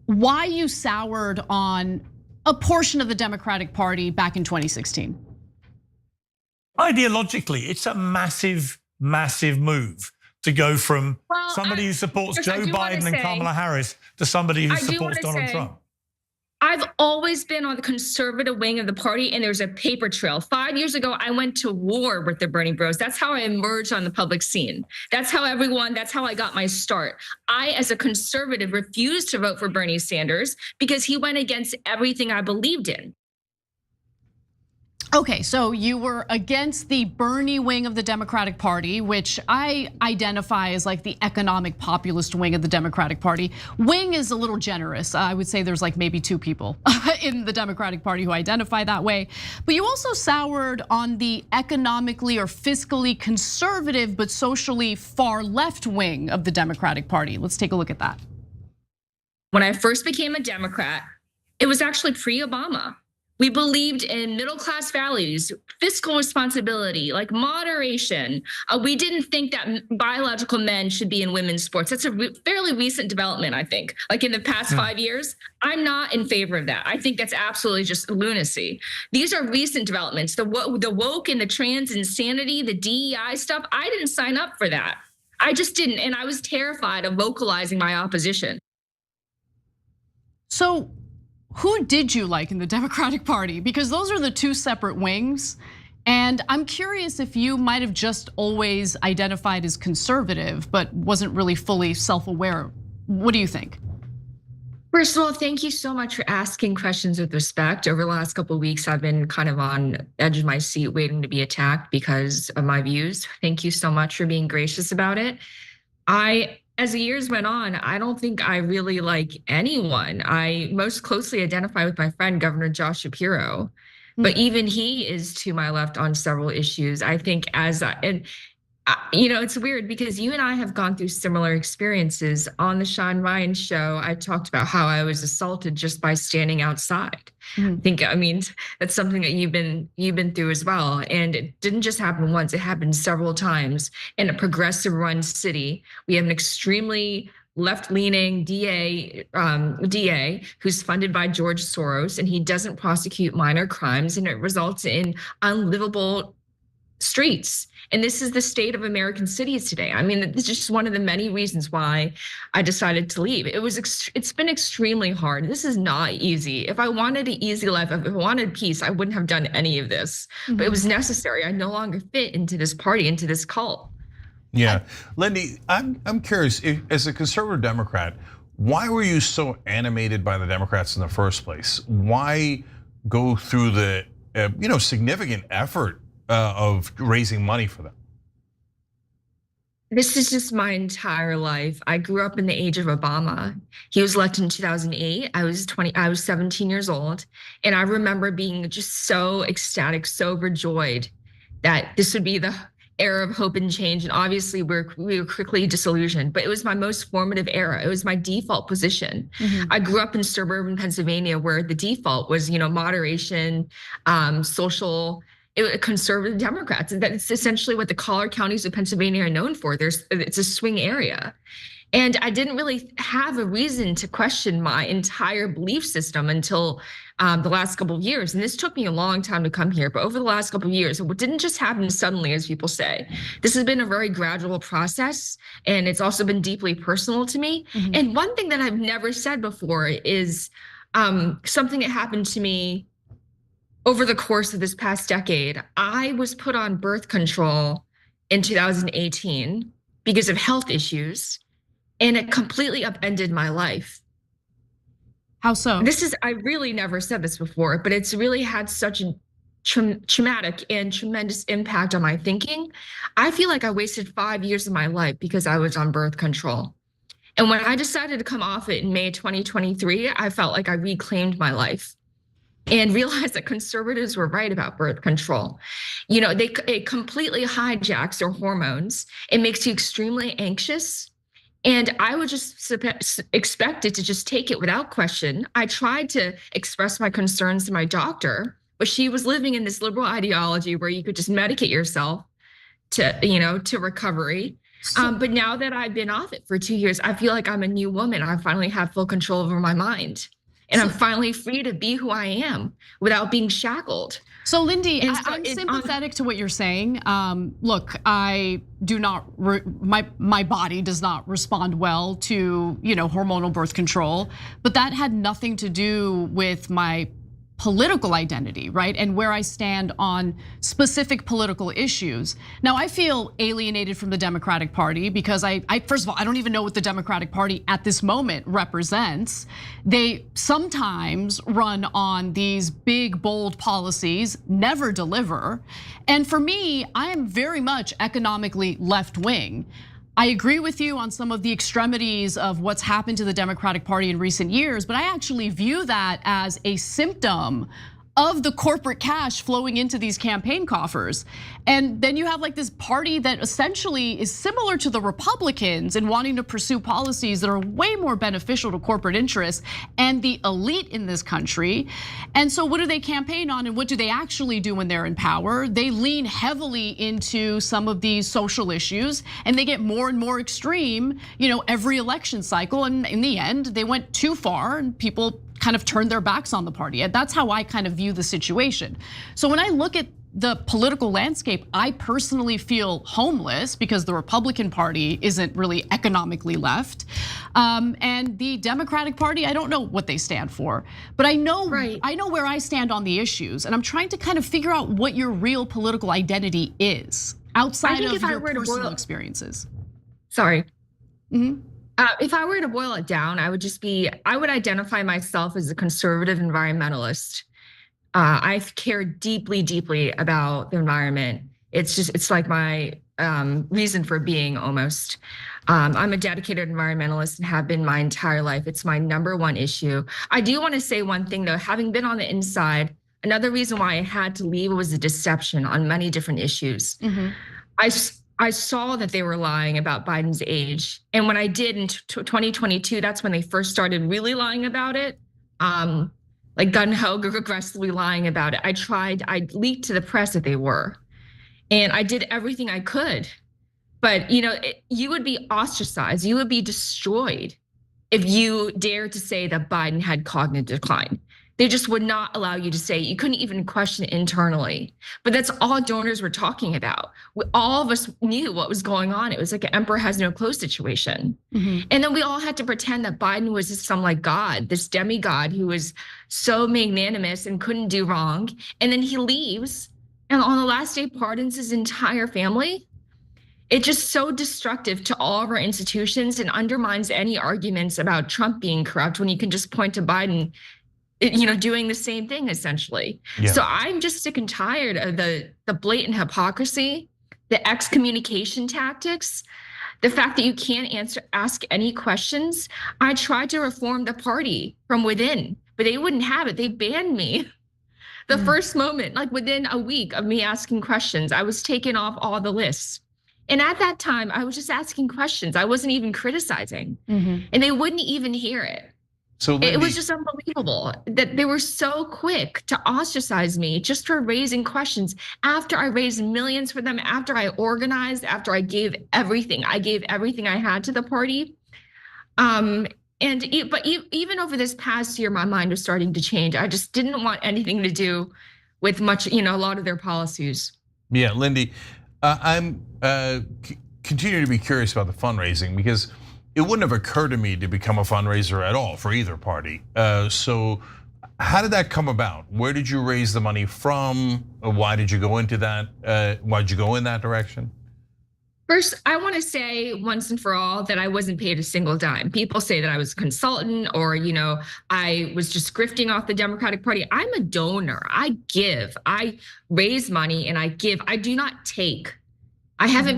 why you soured on a portion of the Democratic Party back in 2016. Ideologically, it's a massive, massive move to go from somebody who supports Joe Biden and Kamala Harris to somebody who supports Donald Trump. I've always been on the conservative wing of the party, and there's a paper trail. 5 years ago, I went to war with the Bernie Bros. That's how I emerged on the public scene. That's how I got my start. I, as a conservative, refused to vote for Bernie Sanders because he went against everything I believed in. Okay, so you were against the Bernie wing of the Democratic Party, which I identify as like the economic populist wing of the Democratic Party. Wing is a little generous. I would say there's like maybe 2 people in the Democratic Party who identify that way. But you also soured on the economically or fiscally conservative but socially far left wing of the Democratic Party. Let's take a look at that. When I first became a Democrat, it was actually pre-Obama. We believed in middle-class values, fiscal responsibility, like moderation. We didn't think that biological men should be in women's sports. That's a fairly recent development, I think. Like in the past 5 years, I'm not in favor of that. I think that's absolutely just lunacy. These are recent developments. The woke and the trans insanity, the DEI stuff, I didn't sign up for that. I just didn't, and I was terrified of vocalizing my opposition. So, who did you like in the Democratic Party? Because those are the 2 separate wings. And I'm curious if you might have just always identified as conservative, but wasn't really fully self-aware. What do you think? First of all, thank you so much for asking questions with respect. Over the last couple of weeks, I've been kind of on edge of my seat waiting to be attacked because of my views. Thank you so much for being gracious about it. I as the years went on, I don't think I really like anyone. I most closely identify with my friend, Governor Josh Shapiro. But even he is to my left on several issues. I think it's weird because you and I have gone through similar experiences. On the Sean Ryan show, I talked about how I was assaulted just by standing outside. I mean, that's something that you've been through as well. And it didn't just happen once, it happened several times in a progressive run city. We have an extremely left-leaning DA who's funded by George Soros, and he doesn't prosecute minor crimes, and it results in unlivable streets. And this is the state of American cities today. I mean, it's just one of the many reasons why I decided to leave. It's been extremely hard. This is not easy. If I wanted an easy life, if I wanted peace, I wouldn't have done any of this. But it was necessary. I no longer fit into this party, into this cult. Yeah, Lindy, I'm curious, as a conservative Democrat, why were you so animated by the Democrats in the first place? Why go through the significant effort of raising money for them? This is just my entire life. I grew up in the age of Obama. He was elected in 2008. I was 17 years old, and I remember being just so ecstatic, so overjoyed that this would be the era of hope and change. And obviously we were quickly disillusioned, but it was my most formative era. It was my default position. I grew up in suburban Pennsylvania where the default was, moderation, conservative Democrats. And that's essentially what the collar counties of Pennsylvania are known for. It's a swing area. And I didn't really have a reason to question my entire belief system until the last couple of years. And this took me a long time to come here, but over the last couple of years, it didn't just happen suddenly, as people say. This has been a very gradual process, and it's also been deeply personal to me. And one thing that I've never said before is something that happened to me over the course of this past decade. I was put on birth control in 2018 because of health issues, and it completely upended my life. How so? I really never said this before, but it's really had such a traumatic and tremendous impact on my thinking. I feel like I wasted 5 years of my life because I was on birth control. And when I decided to come off it in May 2023, I felt like I reclaimed my life and realized that conservatives were right about birth control. It completely hijacks your hormones. It makes you extremely anxious. And I would just expect it to just take it without question. I tried to express my concerns to my doctor, but she was living in this liberal ideology where you could just medicate yourself to recovery. But now that I've been off it for 2 years, I feel like I'm a new woman. I finally have full control over my mind. And I'm finally free to be who I am without being shackled. So Lindy, I'm sympathetic to what you're saying. Look, I do not, my body does not respond well to hormonal birth control, but that had nothing to do with my political identity, right? And where I stand on specific political issues. Now, I feel alienated from the Democratic Party because I first of all, I don't even know what the Democratic Party at this moment represents. They sometimes run on these big, bold policies, never deliver. And for me, I am very much economically left wing. I agree with you on some of the extremities of what's happened to the Democratic Party in recent years, but I actually view that as a symptom of the corporate cash flowing into these campaign coffers. And then you have like this party that essentially is similar to the Republicans in wanting to pursue policies that are way more beneficial to corporate interests and the elite in this country. And so what do they campaign on, and what do they actually do when they're in power? They lean heavily into some of these social issues, and they get more and more extreme, every election cycle. And in the end, they went too far, and people kind of turned their backs on the party. And that's how I kind of view the situation. So when I look at the political landscape, I personally feel homeless because the Republican Party isn't really economically left. And the Democratic Party, I don't know what they stand for, but I know where I stand on the issues. And I'm trying to kind of figure out what your real political identity is outside of your personal experiences. Sorry. If I were to boil it down, I would identify myself as a conservative environmentalist. I care deeply, deeply about the environment. It's like my reason for being almost. I'm a dedicated environmentalist and have been my entire life. It's my #1 issue. I do want to say one thing though, having been on the inside, another reason why I had to leave was the deception on many different issues. I saw that they were lying about Biden's age. And when I did in 2022, that's when they first started really lying about it. Like gun-ho, aggressively lying about it. I leaked to the press that they were. And I did everything I could. But you would be ostracized, you would be destroyed if you dared to say that Biden had cognitive decline. They just would not allow you to say, you couldn't even question it internally. But that's all donors were talking about. All of us knew what was going on. It was like an emperor has no clothes situation. And then we all had to pretend that Biden was just some like God, this demigod who was so magnanimous and couldn't do wrong. And then he leaves and on the last day pardons his entire family. It's just so destructive to all of our institutions and undermines any arguments about Trump being corrupt when you can just point to Biden doing the same thing essentially. Yeah. So I'm just sick and tired of the blatant hypocrisy, the excommunication tactics, the fact that you can't ask any questions. I tried to reform the party from within, but they wouldn't have it. They banned me. The first moment, like within a week of me asking questions, I was taken off all the lists. And at that time, I was just asking questions. I wasn't even criticizing, and they wouldn't even hear it. So Lindy, it was just unbelievable that they were so quick to ostracize me just for raising questions after I raised millions for them, after I organized, after I gave everything. I gave everything I had to the party. But even over this past year, my mind was starting to change. I just didn't want anything to do with much, a lot of their policies. Yeah, Lindy, I'm continuing to be curious about the fundraising because it wouldn't have occurred to me to become a fundraiser at all for either party. So how did that come about? Where did you raise the money from? Why did you go into that? Why did you go in that direction? First, I want to say once and for all that I wasn't paid a single dime. People say that I was a consultant or, I was just grifting off the Democratic Party. I'm a donor. I give. I raise money and I give. I do not take. I haven't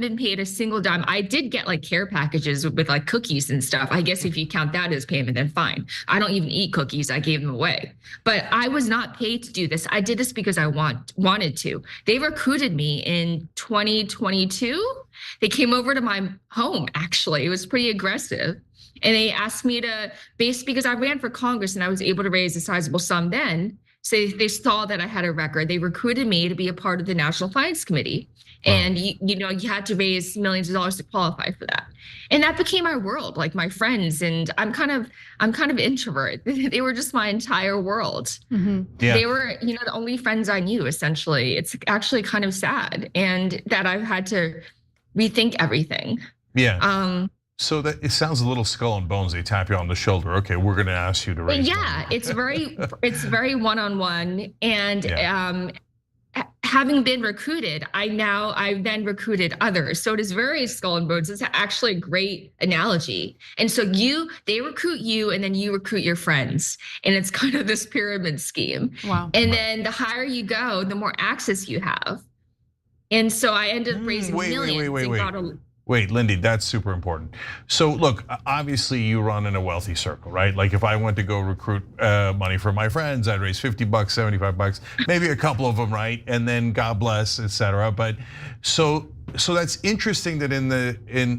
been paid a single dime. I did get like care packages with like cookies and stuff. I guess if you count that as payment, then fine. I don't even eat cookies. I gave them away. But I was not paid to do this. I did this because I wanted to. They recruited me in 2022. They came over to my home, actually. It was pretty aggressive. And they asked me to, because I ran for Congress and I was able to raise a sizable sum then. So they saw that I had a record. They recruited me to be a part of the National Finance Committee. And you had to raise millions of dollars to qualify for that. And that became my world, like my friends. And I'm kind of introvert. They were just my entire world. Yeah. They were, the only friends I knew, essentially. It's actually kind of sad. And that I've had to rethink everything. Yeah. So that it sounds a little skull and bones. They tap you on the shoulder. Okay, we're going to ask you to raise money. It's very one-on-one. And having been recruited, I've then recruited others. So it is very skull and bones. It's actually a great analogy. And so they recruit you and then you recruit your friends. And it's kind of this pyramid scheme. Wow. And then the higher you go, the more access you have. And so I ended up raising millions. Wait, Lindy, that's super important. So look, obviously you run in a wealthy circle, right? Like if I went to go recruit money for my friends, I'd raise $50, $75, maybe a couple of them, right? And then God bless, etc. But so that's interesting that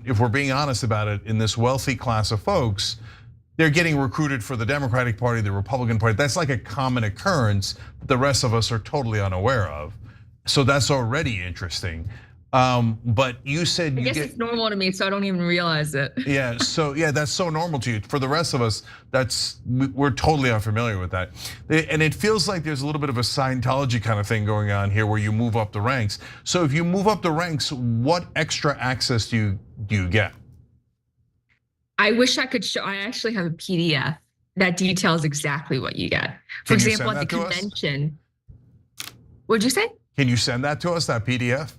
if we're being honest about it, in this wealthy class of folks, they're getting recruited for the Democratic Party, the Republican Party. That's like a common occurrence that the rest of us are totally unaware of. So that's already interesting. But you said I guess it's normal to me, so I don't even realize it. Yeah, so that's so normal to you. For the rest of us, we're totally unfamiliar with that. And it feels like there's a little bit of a Scientology kind of thing going on here where you move up the ranks. So if you move up the ranks, what extra access do you get? I wish I could show, I actually have a PDF that details exactly what you get. For example, at the convention. What'd you say? Can you send that to us, that PDF?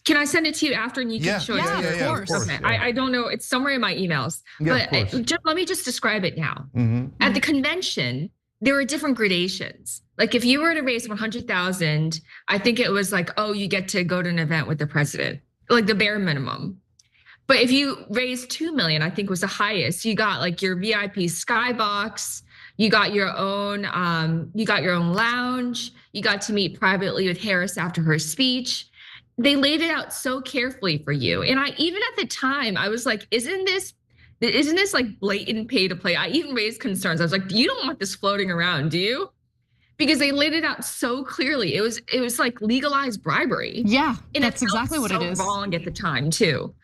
Can I send it to you after and you can show it to me? Yeah, of course. Okay. I don't know, it's somewhere in my emails. But let me just describe it now. Mm-hmm. At the convention, there were different gradations. Like if you were to raise 100,000, I think it was like, oh, you get to go to an event with the president, like the bare minimum. But if you raised 2 million, I think was the highest. You got like your VIP skybox, you got your own lounge, you got to meet privately with Harris after her speech. They laid it out so carefully for you. And I even at the time, I was like, isn't this like blatant pay to play? I even raised concerns. I was like, you don't want this floating around, do you? Because they laid it out so clearly. It was like legalized bribery. Yeah, and that's exactly what it is. Wrong at the time too.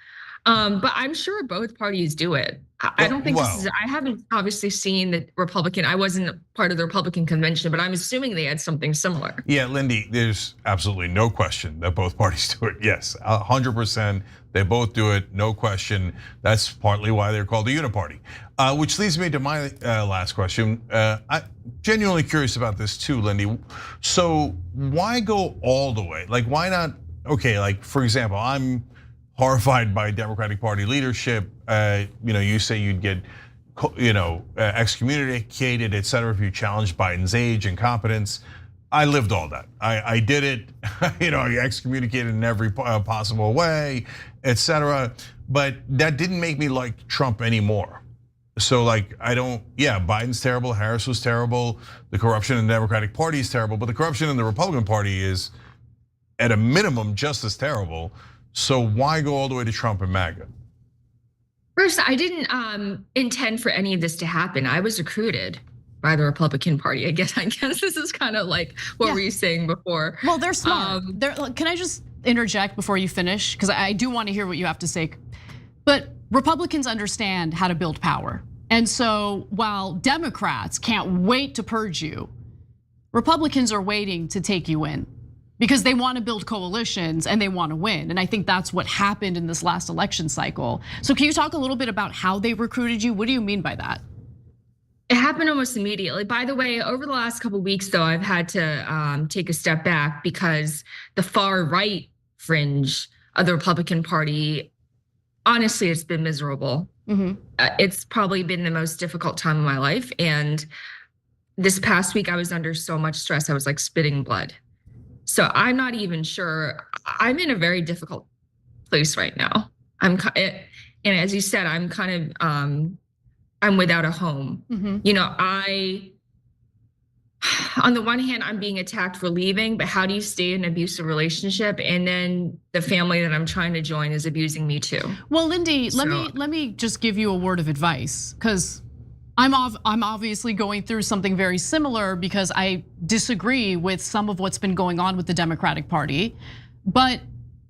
But I'm sure both parties do it. I don't think this is, I haven't obviously seen the Republican, I wasn't part of the Republican convention, but I'm assuming they had something similar. Yeah, Lindy, there's absolutely no question that both parties do it. Yes, 100%, they both do it, no question. That's partly why they're called the uniparty. Which leads me to my last question. I'm genuinely curious about this too, Lindy. So why go all the way? Like why not, okay, like for example, I'm horrified by Democratic Party leadership. You say you'd get, excommunicated, et cetera, if you challenged Biden's age and competence. I lived all that. I did it. I excommunicated in every possible way, et cetera. But that didn't make me like Trump anymore. So Biden's terrible, Harris was terrible, the corruption in the Democratic Party is terrible, but the corruption in the Republican Party is at a minimum just as terrible. So why go all the way to Trump and MAGA? First, I didn't intend for any of this to happen. I was recruited by the Republican Party. I guess this is kind of like what were you saying before? Well, they're smart. Can I just interject before you finish? Because I do want to hear what you have to say. But Republicans understand how to build power. And so while Democrats can't wait to purge you, Republicans are waiting to take you in. Because they want to build coalitions and they want to win. And I think that's what happened in this last election cycle. So can you talk a little bit about how they recruited you? What do you mean by that? It happened almost immediately. By the way, over the last couple of weeks though, I've had to take a step back because the far right fringe of the Republican Party, honestly, it's been miserable. It's probably been the most difficult time of my life. And this past week I was under so much stress, I was like spitting blood. So I'm not even sure. I'm in a very difficult place right now. And as you said, I'm kind of, I'm without a home. On the one hand, I'm being attacked for leaving, but how do you stay in an abusive relationship? And then the family that I'm trying to join is abusing me too. Well, Lindy, let me just give you a word of advice, because I'm obviously going through something very similar because I disagree with some of what's been going on with the Democratic Party. But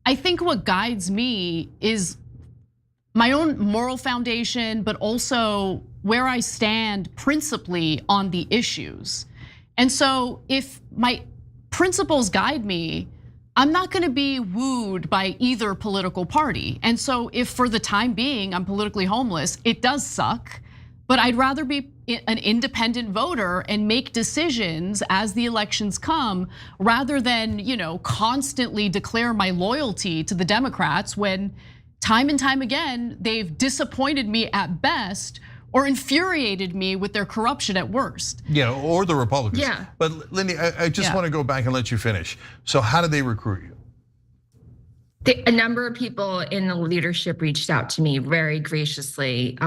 I think what guides me is my own moral foundation, but also where I stand principally on the issues. And so if my principles guide me, I'm not gonna be wooed by either political party. And so if for the time being I'm politically homeless, it does suck. But I'd rather be an independent voter and make decisions as the elections come, rather than constantly declare my loyalty to the Democrats when time and time again they've disappointed me at best or infuriated me with their corruption at worst. Yeah, or the Republicans. Yeah. But Lindy, I just want to go back and let you finish. So how did they recruit you? A number of people in the leadership reached out to me very graciously.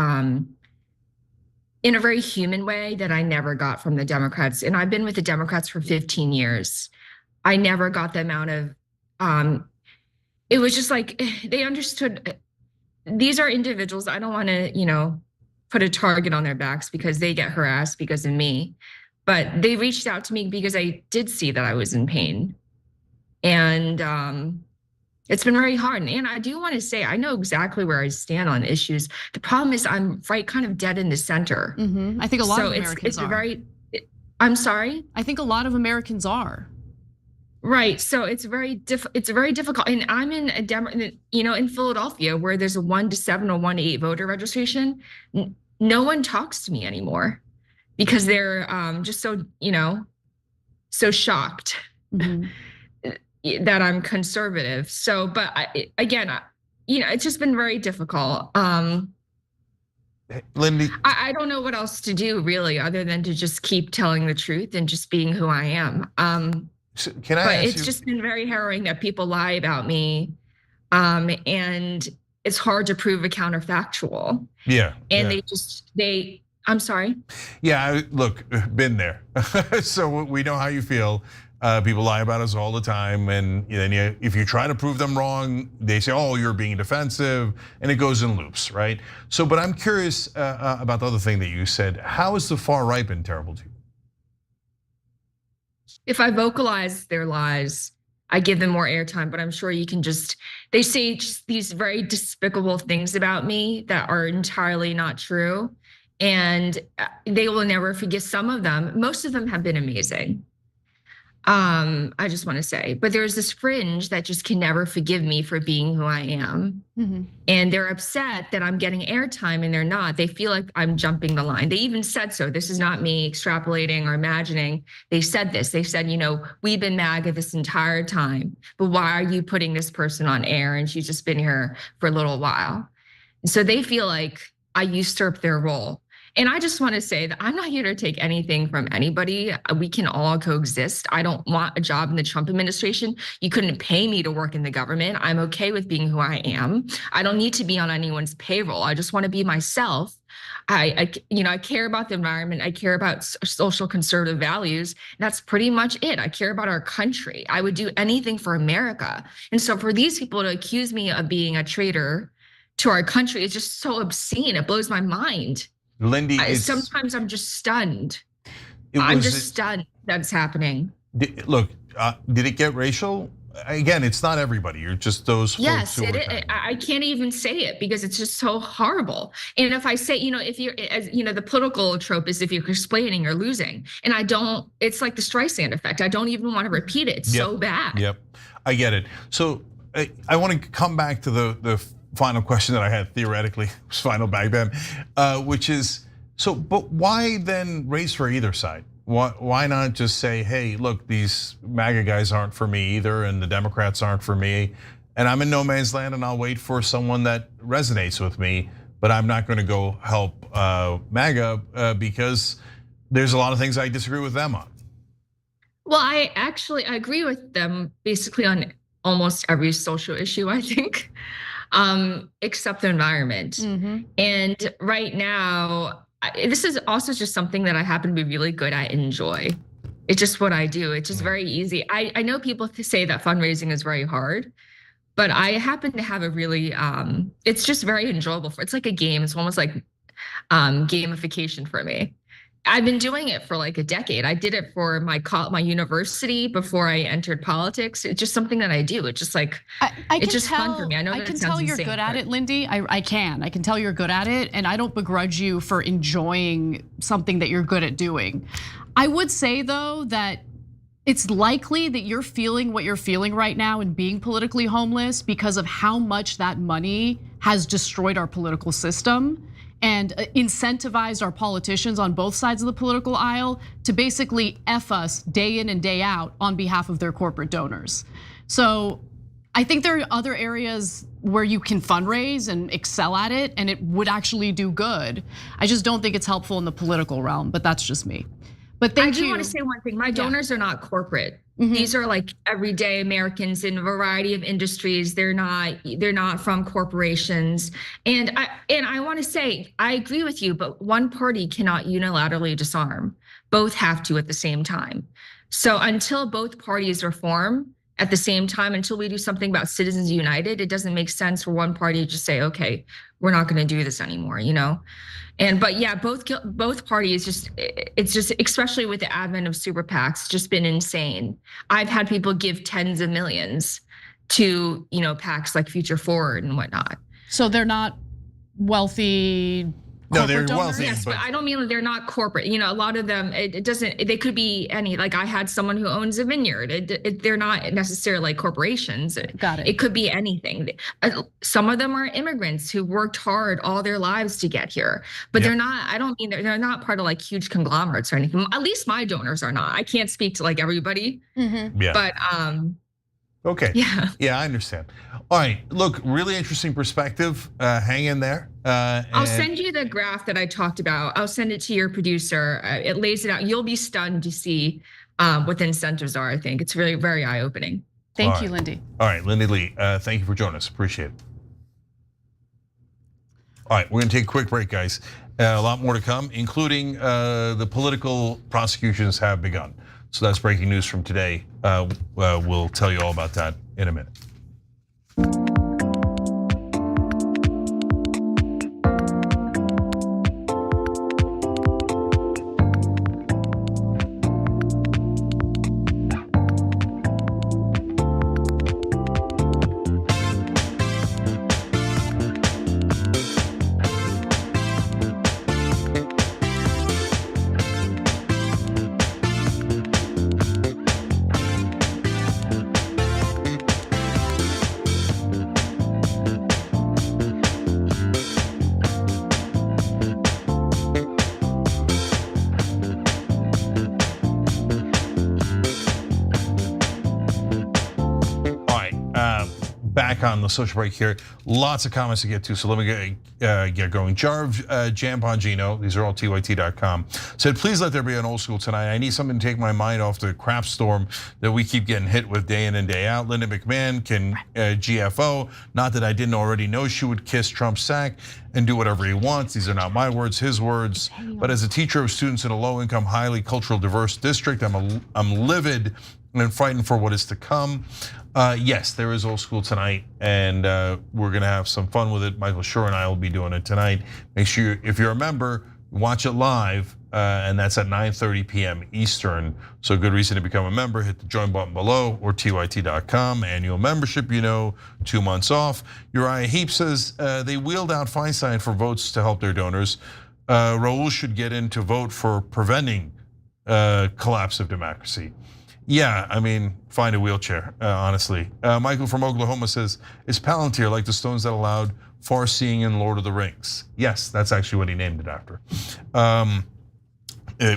In a very human way that I never got from the Democrats. And I've been with the Democrats for 15 years. I never got the amount of, it was just like, they understood, these are individuals, I don't wanna, put a target on their backs because they get harassed because of me. But they reached out to me because I did see that I was in pain. And it's been very hard. And I do want to say, I know exactly where I stand on issues. The problem is I'm kind of dead in the center. I think a lot of Americans are. I'm sorry? I think a lot of Americans are. Right, so it's very difficult. And I'm in in Philadelphia where there's a 1 to 7 or 1 to 8 voter registration. No one talks to me anymore because they're just so shocked. That I'm conservative. So, but again, it's just been very difficult. Lindy? I don't know what else to do really, other than to just keep telling the truth and just being who I am. Can I ask it's you? just been very harrowing that people lie about me, and it's hard to prove a counterfactual. Yeah. And I'm sorry. Yeah, look, been there. So we know how you feel. People lie about us all the time, and then if you try to prove them wrong, they say, "Oh, you're being defensive," and it goes in loops, right? So, but I'm curious about the other thing that you said. How has the far right been terrible to you? If I vocalize their lies, I give them more airtime, but I'm sure you can they say just these very despicable things about me that are entirely not true. And they will never forget some of them. Most of them have been amazing. I just want to say, but there's this fringe that just can never forgive me for being who I am. And they're upset that I'm getting airtime and they're not. They feel like I'm jumping the line. They even said so. This is not me extrapolating or imagining. They said this. They said, we've been MAGA this entire time, but why are you putting this person on air? And she's just been here for a little while. And so they feel like I usurped their role. And I just want to say that I'm not here to take anything from anybody. We can all coexist. I don't want a job in the Trump administration. You couldn't pay me to work in the government. I'm okay with being who I am. I don't need to be on anyone's payroll. I just want to be myself. I care about the environment. I care about social conservative values. That's pretty much it. I care about our country. I would do anything for America. And so for these people to accuse me of being a traitor to our country is just so obscene. It blows my mind. Lindy, sometimes I'm just stunned. I'm just stunned that's happening. Look, did it get racial? Again, it's not everybody. You're just those folks. Yes, I can't even say it because it's just so horrible. And if I say, if you're, the political trope is if you're explaining, you're losing. And I don't. It's like the Streisand effect. I don't even want to repeat it. It's so bad. Yep, I get it. So I want to come back to the final question that I had theoretically, was final back then, which is, but why then race for either side? Why not just say, hey, look, these MAGA guys aren't for me either, and the Democrats aren't for me, and I'm in no man's land, and I'll wait for someone that resonates with me, but I'm not gonna go help MAGA because there's a lot of things I disagree with them on. Well, I agree with them basically on almost every social issue, I think. Except the environment. And right now, this is also just something that I happen to be really good at and enjoy. It's just what I do. It's just very easy. I know people say that fundraising is very hard, but I happen to have a really, it's just very enjoyable. It's like a game. It's almost like gamification for me. I've been doing it for like a decade. I did it for my university before I entered politics. It's just something that I do. It's just like, it's just fun for me. I know that I can tell you're good at it, Lindy. I can tell you're good at it, and I don't begrudge you for enjoying something that you're good at doing. I would say though that it's likely that you're feeling what you're feeling right now and being politically homeless because of how much that money has destroyed our political system and incentivized our politicians on both sides of the political aisle to basically F us day in and day out on behalf of their corporate donors. So I think there are other areas where you can fundraise and excel at it, and it would actually do good. I just don't think it's helpful in the political realm, but that's just me. But thank you. I do want to say one thing. My donors are not corporate. These are like everyday Americans in a variety of industries. They're not from corporations. And I want to say, I agree with you, but one party cannot unilaterally disarm. Both have to at the same time. So until both parties reform at the same time, until we do something about Citizens United, it doesn't make sense for one party to just say, okay, we're not going to do this anymore, But yeah, both parties it's just, especially with the advent of super PACs, just been insane. I've had people give tens of millions to, PACs like Future Forward and whatnot. So they're not wealthy. No, they're wealthy. Yes, but I don't mean they're not corporate. A lot of them, they could be any, like I had someone who owns a vineyard. They're not necessarily like corporations. Got it. It could be anything. Some of them are immigrants who worked hard all their lives to get here, but they're not, I don't mean they're not part of like huge conglomerates or anything. At least my donors are not. I can't speak to like everybody, but Okay. Yeah, I understand. All right, look, really interesting perspective. Hang in there. I'll send you the graph that I talked about. I'll send it to your producer. It lays it out. You'll be stunned to see what the incentives are. I think it's really very eye-opening. Thank you, Lindy. All right, Lindy Li, thank you for joining us. Appreciate it. All right, we're gonna take a quick break, guys. A lot more to come, including the political prosecutions have begun. So that's breaking news from today. We'll tell you all about that in a minute. Back on the social break here, lots of comments to get to, so let me get going. Jarv Jampongino, these are all tyt.com, said, please let there be an old school tonight. I need something to take my mind off the crap storm that we keep getting hit with day in and day out. Linda McMahon can GFO, not that I didn't already know she would kiss Trump's sack and do whatever he wants. These are not my words, his words. But as a teacher of students in a low income, highly cultural diverse district, I'm livid and frightened for what is to come. Yes, there is old school tonight, and we're gonna have some fun with it. Michael Schur and I will be doing it tonight. Make sure, if you're a member, watch it live, and that's at 9:30 p.m. Eastern. So a good reason to become a member, hit the join button below or tyt.com. Annual membership, 2 months off. Uriah Heep says they wheeled out Feinstein for votes to help their donors. Raul should get in to vote for preventing collapse of democracy. Yeah, I mean, find a wheelchair, honestly. Michael from Oklahoma says, is Palantir like the stones that allowed far-seeing in Lord of the Rings? Yes, that's actually what he named it after.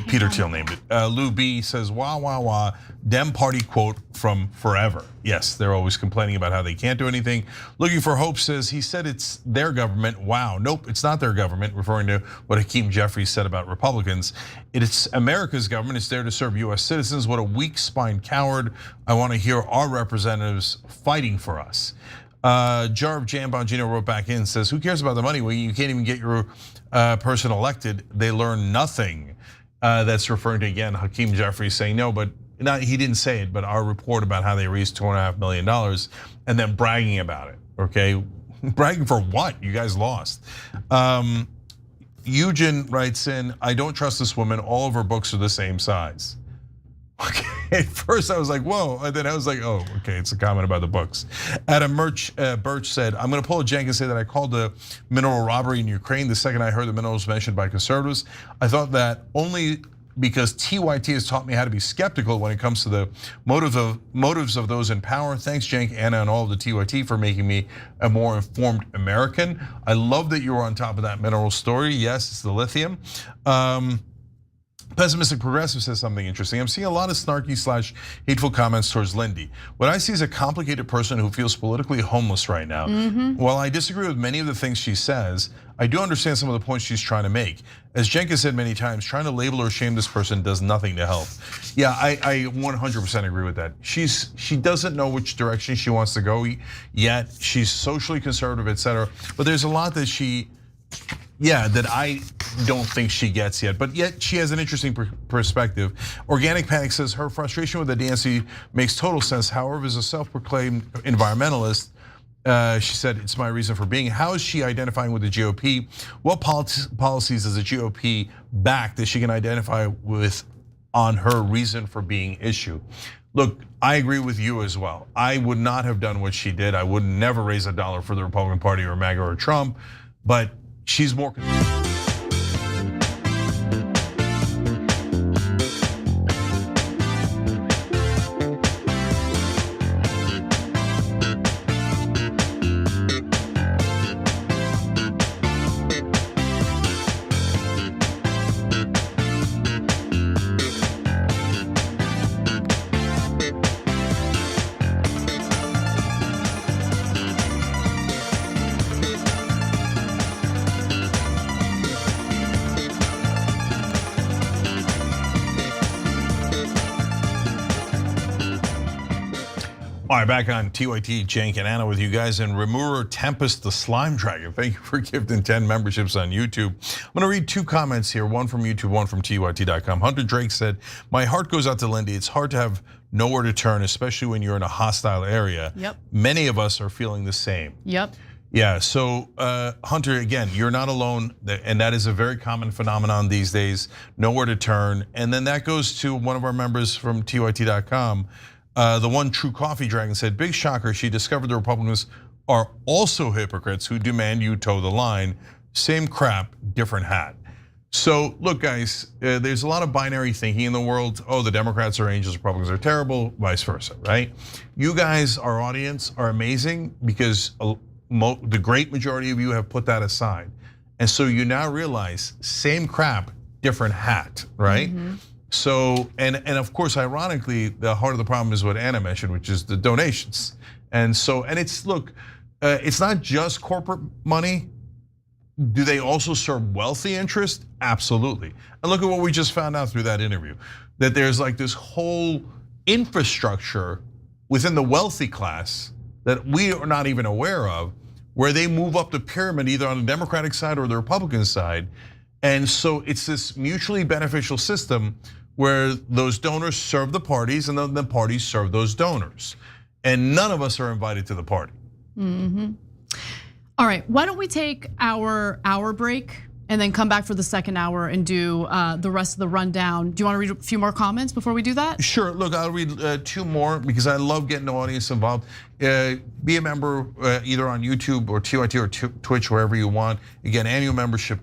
Peter Thiel named it. Lou B says, wah, wah, wah, Dem party quote from forever. Yes, they're always complaining about how they can't do anything. Looking for Hope says, he said it's their government. Wow, nope, it's not their government, referring to what Hakeem Jeffries said about Republicans. It's America's government, it's there to serve US citizens. What a weak-spined coward. I want to hear our representatives fighting for us. Jarv Jambongino wrote back in and says, who cares about the money? Well, you can't even get your person elected. They learn nothing. That's referring to, again, Hakeem Jeffries saying no, but he didn't say it, but our report about how they raised $2.5 million and then bragging about it, okay? Bragging for what? You guys lost. Eugen writes in, I don't trust this woman. All of her books are the same size. Okay, at first I was like, whoa, and then I was like, oh, okay, it's a comment about the books. Adam Birch said, I'm gonna pull a Cenk and say that I called the mineral robbery in Ukraine the second I heard the minerals mentioned by conservatives. I thought that only because TYT has taught me how to be skeptical when it comes to the motives of those in power. Thanks, Cenk, Ana, and all of the TYT for making me a more informed American. I love that you were on top of that mineral story. Yes, it's the lithium. Pessimistic Progressive says something interesting. I'm seeing a lot of snarky / hateful comments towards Lindy. What I see is a complicated person who feels politically homeless right now. While I disagree with many of the things she says, I do understand some of the points she's trying to make. As Cenk has said many times, trying to label or shame this person does nothing to help. Yeah, I 100% agree with that. She doesn't know which direction she wants to go yet. She's socially conservative, etc. But there's a lot that that I don't think she gets yet, but yet she has an interesting perspective. Organic Panic says her frustration with the DNC makes total sense. However, as a self-proclaimed environmentalist, she said, it's my reason for being. How is she identifying with the GOP? What policies is the GOP back that she can identify with on her reason for being issue? Look, I agree with you as well. I would not have done what she did. I would never raise $1 for the Republican Party or MAGA or Trump, but she's more. All right, back on TYT, Cenk Ana with you guys, and Remura Tempest the Slime Dragon. Thank you for gifting 10 memberships on YouTube. I'm gonna read 2 comments here, one from YouTube, one from TYT.com. Hunter Drake said, my heart goes out to Lindy. It's hard to have nowhere to turn, especially when you're in a hostile area. Yep. Many of us are feeling the same. Yep. Yeah, so Hunter, again, you're not alone, and that is a very common phenomenon these days, nowhere to turn. And then that goes to one of our members from TYT.com. The one True Coffee Dragon said, big shocker, she discovered the Republicans are also hypocrites who demand you toe the line. Same crap, different hat. So look guys, there's a lot of binary thinking in the world. Oh, the Democrats are angels, Republicans are terrible, vice versa, right? You guys, our audience, are amazing because the great majority of you have put that aside. And so you now realize, same crap, different hat, right? Mm-hmm. So, and of course, ironically, the heart of the problem is what Anna mentioned, which is the donations. And so, and it's, look, it's not just corporate money. Do they also serve wealthy interest? Absolutely. And look at what we just found out through that interview, that there's like this whole infrastructure within the wealthy class that we are not even aware of, where they move up the pyramid either on the Democratic side or the Republican side. And so it's this mutually beneficial system where those donors serve the parties and then the parties serve those donors. And none of us are invited to the party. Mm-hmm. All right, why don't we take our hour break and then come back for the second hour and do the rest of the rundown. Do you want to read a few more comments before we do that? Sure, look, I'll read 2 more because I love getting the audience involved. Be a member either on YouTube or TYT or Twitch, wherever you want. Again, annual membership,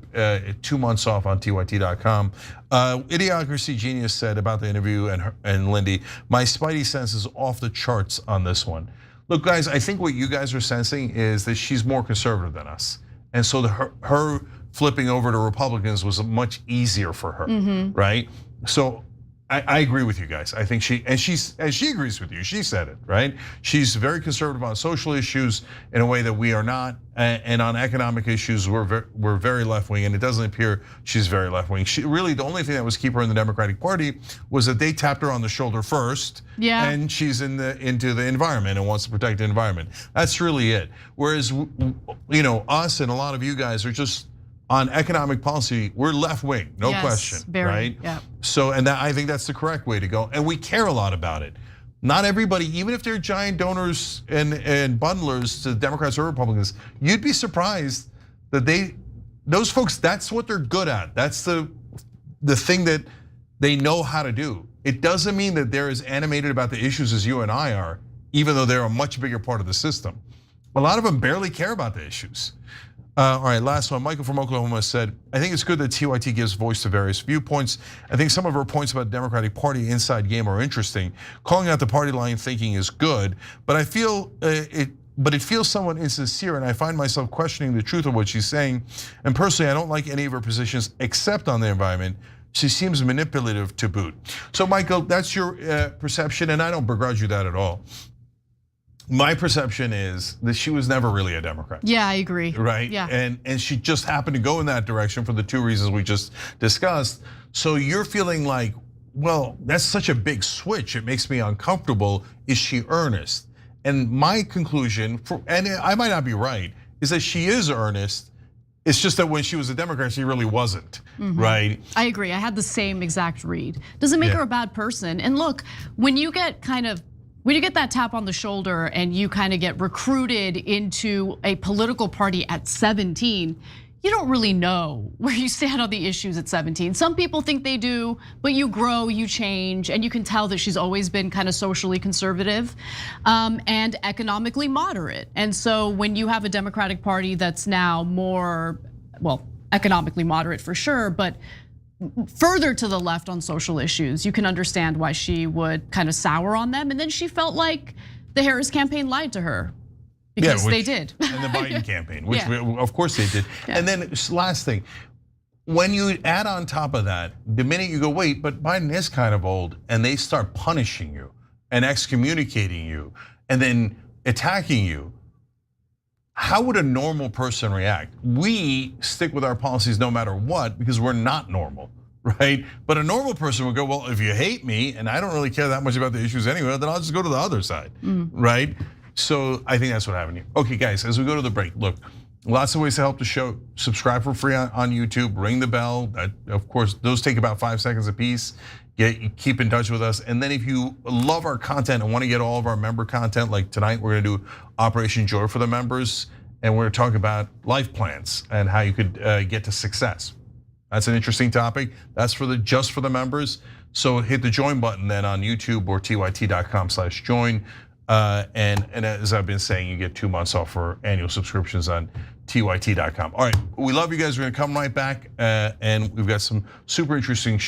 2 months off on TYT.com. Idiocracy Genius said about the interview and Lindy, my spidey sense is off the charts on this one. Look, guys, I think what you guys are sensing is that she's more conservative than us. And so her flipping over to Republicans was much easier for her, right? So I agree with you guys. I think she agrees with you. She said it, right? She's very conservative on social issues in a way that we are not, and on economic issues we're very left wing, and it doesn't appear she's very left wing. She really, the only thing that was keeping her in the Democratic Party was that they tapped her on the shoulder first, and she's into the environment and wants to protect the environment. That's really it. Whereas, us and a lot of you guys are just on economic policy, we're left wing, no question, right? Yeah. So, and I think that's the correct way to go, and we care a lot about it. Not everybody, even if they're giant donors and bundlers to Democrats or Republicans, you'd be surprised that those folks, that's what they're good at. That's the thing that they know how to do. It doesn't mean that they're as animated about the issues as you and I are, even though they're a much bigger part of the system. A lot of them barely care about the issues. All right, last one. Michael from Oklahoma said, I think it's good that TYT gives voice to various viewpoints. I think some of her points about the Democratic Party inside game are interesting. Calling out the party line thinking is good, but I feel it feels somewhat insincere, and I find myself questioning the truth of what she's saying. And personally, I don't like any of her positions except on the environment. She seems manipulative to boot. So Michael, that's your perception, and I don't begrudge you that at all. My perception is that she was never really a Democrat. Yeah, I agree. Right? Yeah. And she just happened to go in that direction for the 2 reasons we just discussed. So you're feeling like, well, that's such a big switch. It makes me uncomfortable. Is she earnest? And my conclusion, and I might not be right, is that she is earnest. It's just that when she was a Democrat, she really wasn't, right? I agree. I had the same exact read. Doesn't make her a bad person. And look, when you get that tap on the shoulder and you kind of get recruited into a political party at 17, you don't really know where you stand on the issues at 17. Some people think they do, but you grow, you change, and you can tell that she's always been kind of socially conservative and economically moderate. And so when you have a Democratic Party that's now more, well, economically moderate for sure, but further to the left on social issues, you can understand why she would kind of sour on them. And then she felt like the Harris campaign lied to her because they did. And the Biden campaign, which of course they did. And then last thing, when you add on top of that, the minute you go, wait, but Biden is kind of old, and they start punishing you and excommunicating you and then attacking you, how would a normal person react? We stick with our policies no matter what because we're not normal. right? But a normal person would go, well, if you hate me and I don't really care that much about the issues anyway, then I'll just go to the other side, right? So I think that's what happened here. Okay, guys, as we go to the break, look, lots of ways to help the show. Subscribe for free on YouTube, ring the bell. Of course, those take about 5 seconds a piece. Keep in touch with us. And then if you love our content and want to get all of our member content, like tonight, we're gonna do Operation Joy for the members. And we're gonna talk about life plans and how you could get to success. That's an interesting topic. That's just for the members. So hit the join button then on YouTube or tyt.com/join. And as I've been saying, you get 2 months off for annual subscriptions on tyt.com. All right, we love you guys. We're gonna come right back, and we've got some super interesting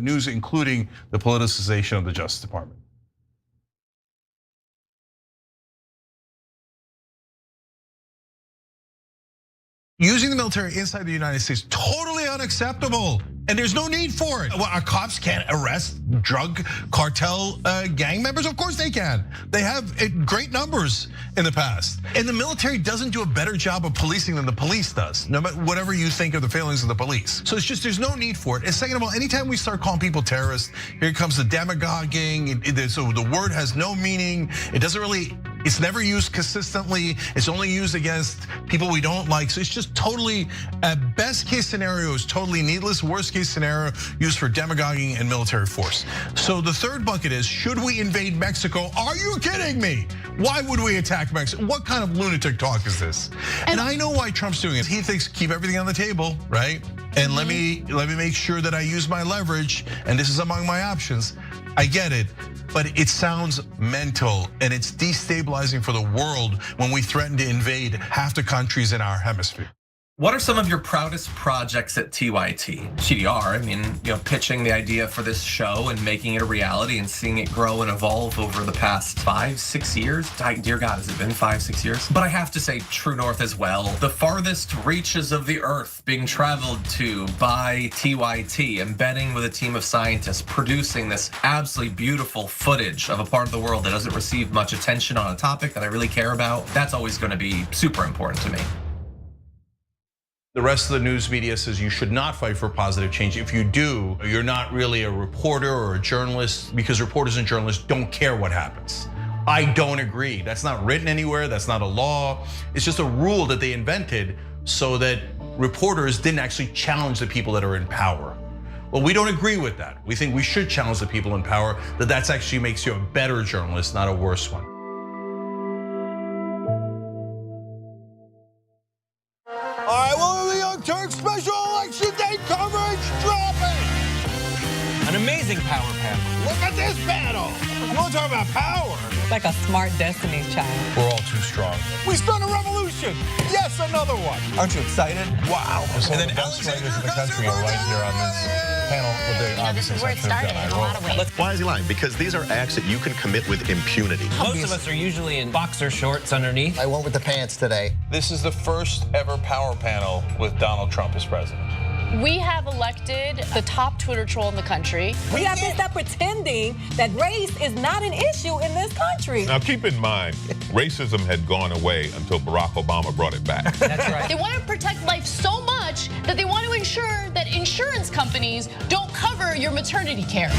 news, including the politicization of the Justice Department. Using the military inside the United States, totally unacceptable. And there's no need for it. Well, our cops can't arrest drug cartel gang members? Of course they can. They have great numbers in the past. And the military doesn't do a better job of policing than the police does, no matter whatever you think of the failings of the police. So it's just, there's no need for it. And second of all, anytime we start calling people terrorists, here comes the demagoguing. So the word has no meaning. It doesn't really, it's never used consistently. It's only used against people we don't like. So it's just totally, best case scenario is totally needless. Worst case scenario used for demagoguing and military force. So the third bucket is, should we invade Mexico? Are you kidding me? Why would we attack Mexico? What kind of lunatic talk is this? And I know why Trump's doing it. He thinks keep everything on the table, right? And let me make sure that I use my leverage, and this is among my options. I get it, but it sounds mental and it's destabilizing for the world when we threaten to invade half the countries in our hemisphere. What are some of your proudest projects at TYT? CDR, I mean, pitching the idea for this show and making it a reality and seeing it grow and evolve over the past 5-6 years. Dear God, has it been 5-6 years? But I have to say True North as well. The farthest reaches of the earth being traveled to by TYT, embedding with a team of scientists, producing this absolutely beautiful footage of a part of the world that doesn't receive much attention on a topic that I really care about. That's always gonna be super important to me. The rest of the news media says you should not fight for positive change. If you do, you're not really a reporter or a journalist, because reporters and journalists don't care what happens. I don't agree. That's not written anywhere. That's not a law. It's just a rule that they invented so that reporters didn't actually challenge the people that are in power. Well, we don't agree with that. We think we should challenge the people in power, that actually makes you a better journalist, not a worse one. All right, well, the Young Turks special election day coverage dropping. An amazing power panel. Look at this panel. You want to talk about power? Like a smart Destiny's Child. We're all too strong. We start a revolution. Yes, another one. Aren't you excited? Wow. And then Alexander in the country are right here on this panel with the obviously Why is he lying? Because these are acts that you can commit with impunity. Most of us are usually in boxer shorts underneath. I went with the pants today. This is the first ever power panel with Donald Trump as president. We have elected the top Twitter troll in the country. We have to stop pretending that race is not an issue in this country. Now keep in mind, racism had gone away until Barack Obama brought it back. That's right. They want to protect life so much that they want to ensure that insurance companies don't cover your maternity care.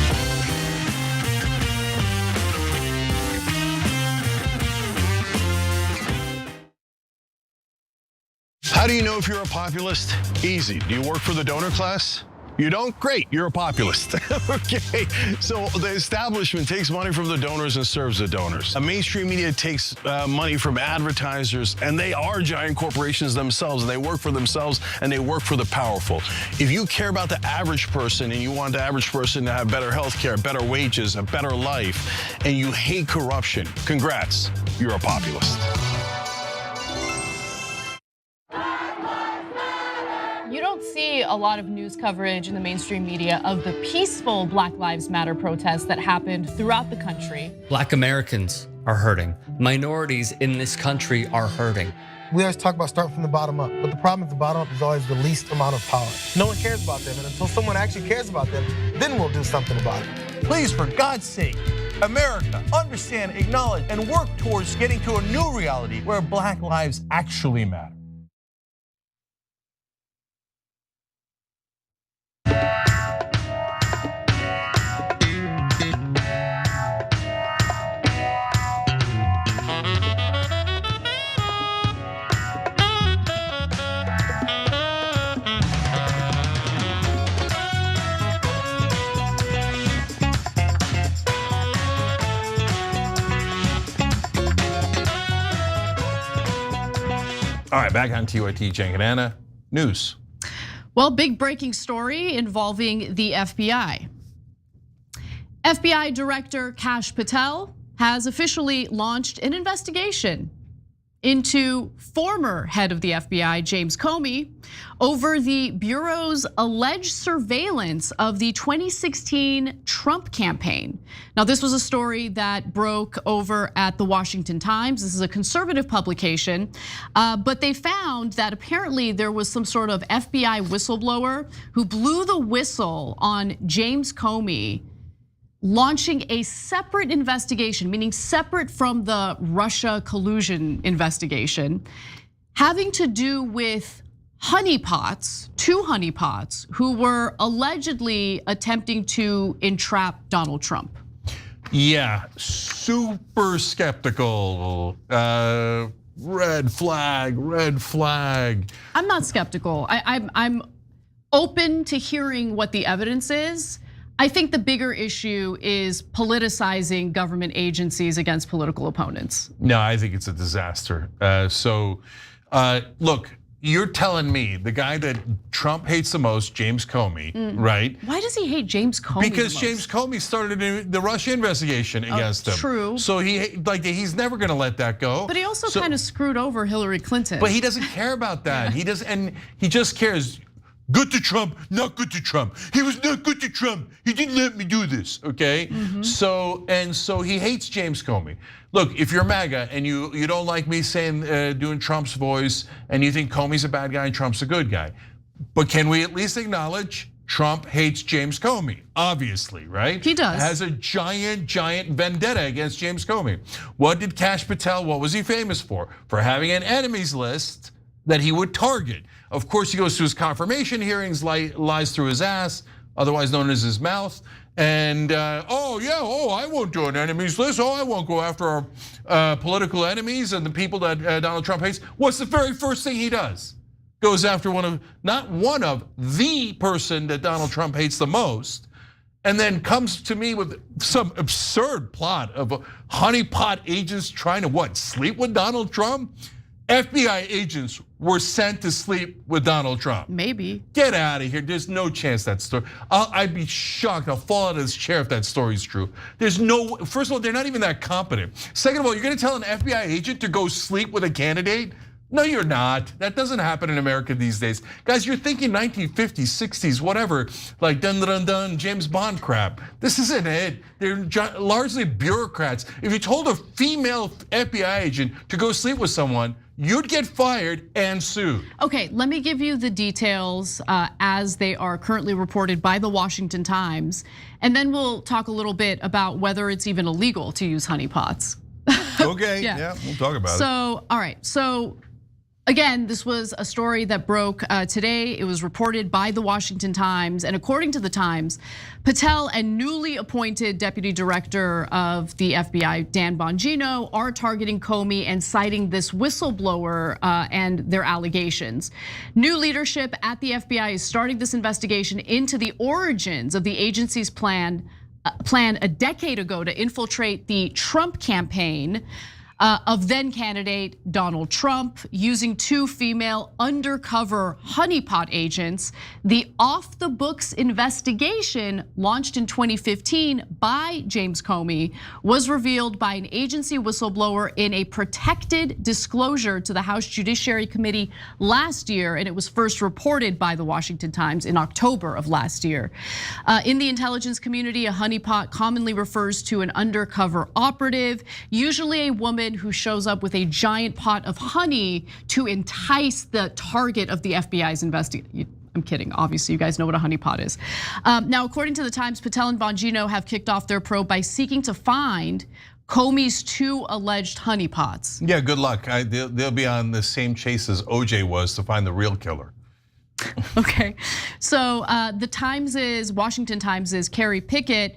How do you know if you're a populist? Easy. Do you work for the donor class? You don't? Great, you're a populist. Okay, so the establishment takes money from the donors and serves the donors. Mainstream media takes money from advertisers, and they are giant corporations themselves, and they work for themselves, and they work for the powerful. If you care about the average person, and you want the average person to have better health care, better wages, a better life, and you hate corruption, congrats, you're a populist. You don't see a lot of news coverage in the mainstream media of the peaceful Black Lives Matter protests that happened throughout the country. Black Americans are hurting. Minorities in this country are hurting. We always talk about starting from the bottom up, but the problem is the bottom up is always the least amount of power. No one cares about them, and until someone actually cares about them, then we'll do something about it. Please, for God's sake, America, understand, acknowledge, and work towards getting to a new reality where Black lives actually matter. All right, back on TYT, Cenk Ana, news. Well, big breaking story involving the FBI. FBI Director Kash Patel has officially launched an investigation into former head of the FBI, James Comey, over the Bureau's alleged surveillance of the 2016 Trump campaign. Now, this was a story that broke over at the Washington Times. This is a conservative publication, but they found that apparently there was some sort of FBI whistleblower who blew the whistle on James Comey, launching a separate investigation, meaning separate from the Russia collusion investigation, having to do with honeypots, 2 honeypots, who were allegedly attempting to entrap Donald Trump. Yeah, super skeptical. Red flag, red flag. I'm not skeptical. I'm open to hearing what the evidence is. I think the bigger issue is politicizing government agencies against political opponents. No, I think it's a disaster. Look, you're telling me the guy that Trump hates the most, James Comey, right? Why does he hate James Comey? Because James Comey started the Russia investigation against him. True. So he's never going to let that go. But he also kind of screwed over Hillary Clinton. But he doesn't care about that. He doesn't, and he just cares. Good to Trump, not good to Trump. He was not good to Trump. He didn't let me do this, okay? So he hates James Comey. Look, if you're MAGA and you don't like me saying doing Trump's voice, and you think Comey's a bad guy and Trump's a good guy, but can we at least acknowledge Trump hates James Comey? Obviously, right? He does. Has a giant vendetta against James Comey. What did Kash Patel? What was he famous for? For having an enemies list that he would target. Of course, he goes to his confirmation hearings, lies through his ass, otherwise known as his mouth. And I won't do an enemies list. I won't go after our political enemies and the people that Donald Trump hates. What's the very first thing he does? Goes after the person that Donald Trump hates the most, and then comes to me with some absurd plot of honeypot agents trying to sleep with Donald Trump? FBI agents were sent to sleep with Donald Trump. Maybe. Get out of here. There's no chance that story. I'd be shocked. I'll fall out of this chair if that story's true. First of all, they're not even that competent. Second of all, you're gonna tell an FBI agent to go sleep with a candidate? No, you're not. That doesn't happen in America these days. Guys, you're thinking 1950s, 60s, whatever, like dun, James Bond crap. This isn't it. They're largely bureaucrats. If you told a female FBI agent to go sleep with someone, you'd get fired and sued. Okay, let me give you the details as they are currently reported by the Washington Times, and then we'll talk a little bit about whether it's even illegal to use honeypots. Okay, yeah, we'll talk about it. All right, so again, this was a story that broke today. It was reported by the Washington Times, and according to the Times, Patel and newly appointed Deputy Director of the FBI, Dan Bongino, are targeting Comey and citing this whistleblower and their allegations. New leadership at the FBI is starting this investigation into the origins of the agency's plan a decade ago to infiltrate the Trump campaign of then candidate Donald Trump, using 2 female undercover honeypot agents. The off the books investigation launched in 2015 by James Comey was revealed by an agency whistleblower in a protected disclosure to the House Judiciary Committee last year, and it was first reported by the Washington Times in October of last year. In the intelligence community, a honeypot commonly refers to an undercover operative, usually a woman who shows up with a giant pot of honey to entice the target of the FBI's investigation. I'm kidding, obviously you guys know what a honeypot is. Now, according to the Times, Patel and Bongino have kicked off their probe by seeking to find Comey's 2 alleged honeypots. Yeah, good luck. They'll be on the same chase as OJ was to find the real killer. Okay, so Washington Times' Carrie Pickett,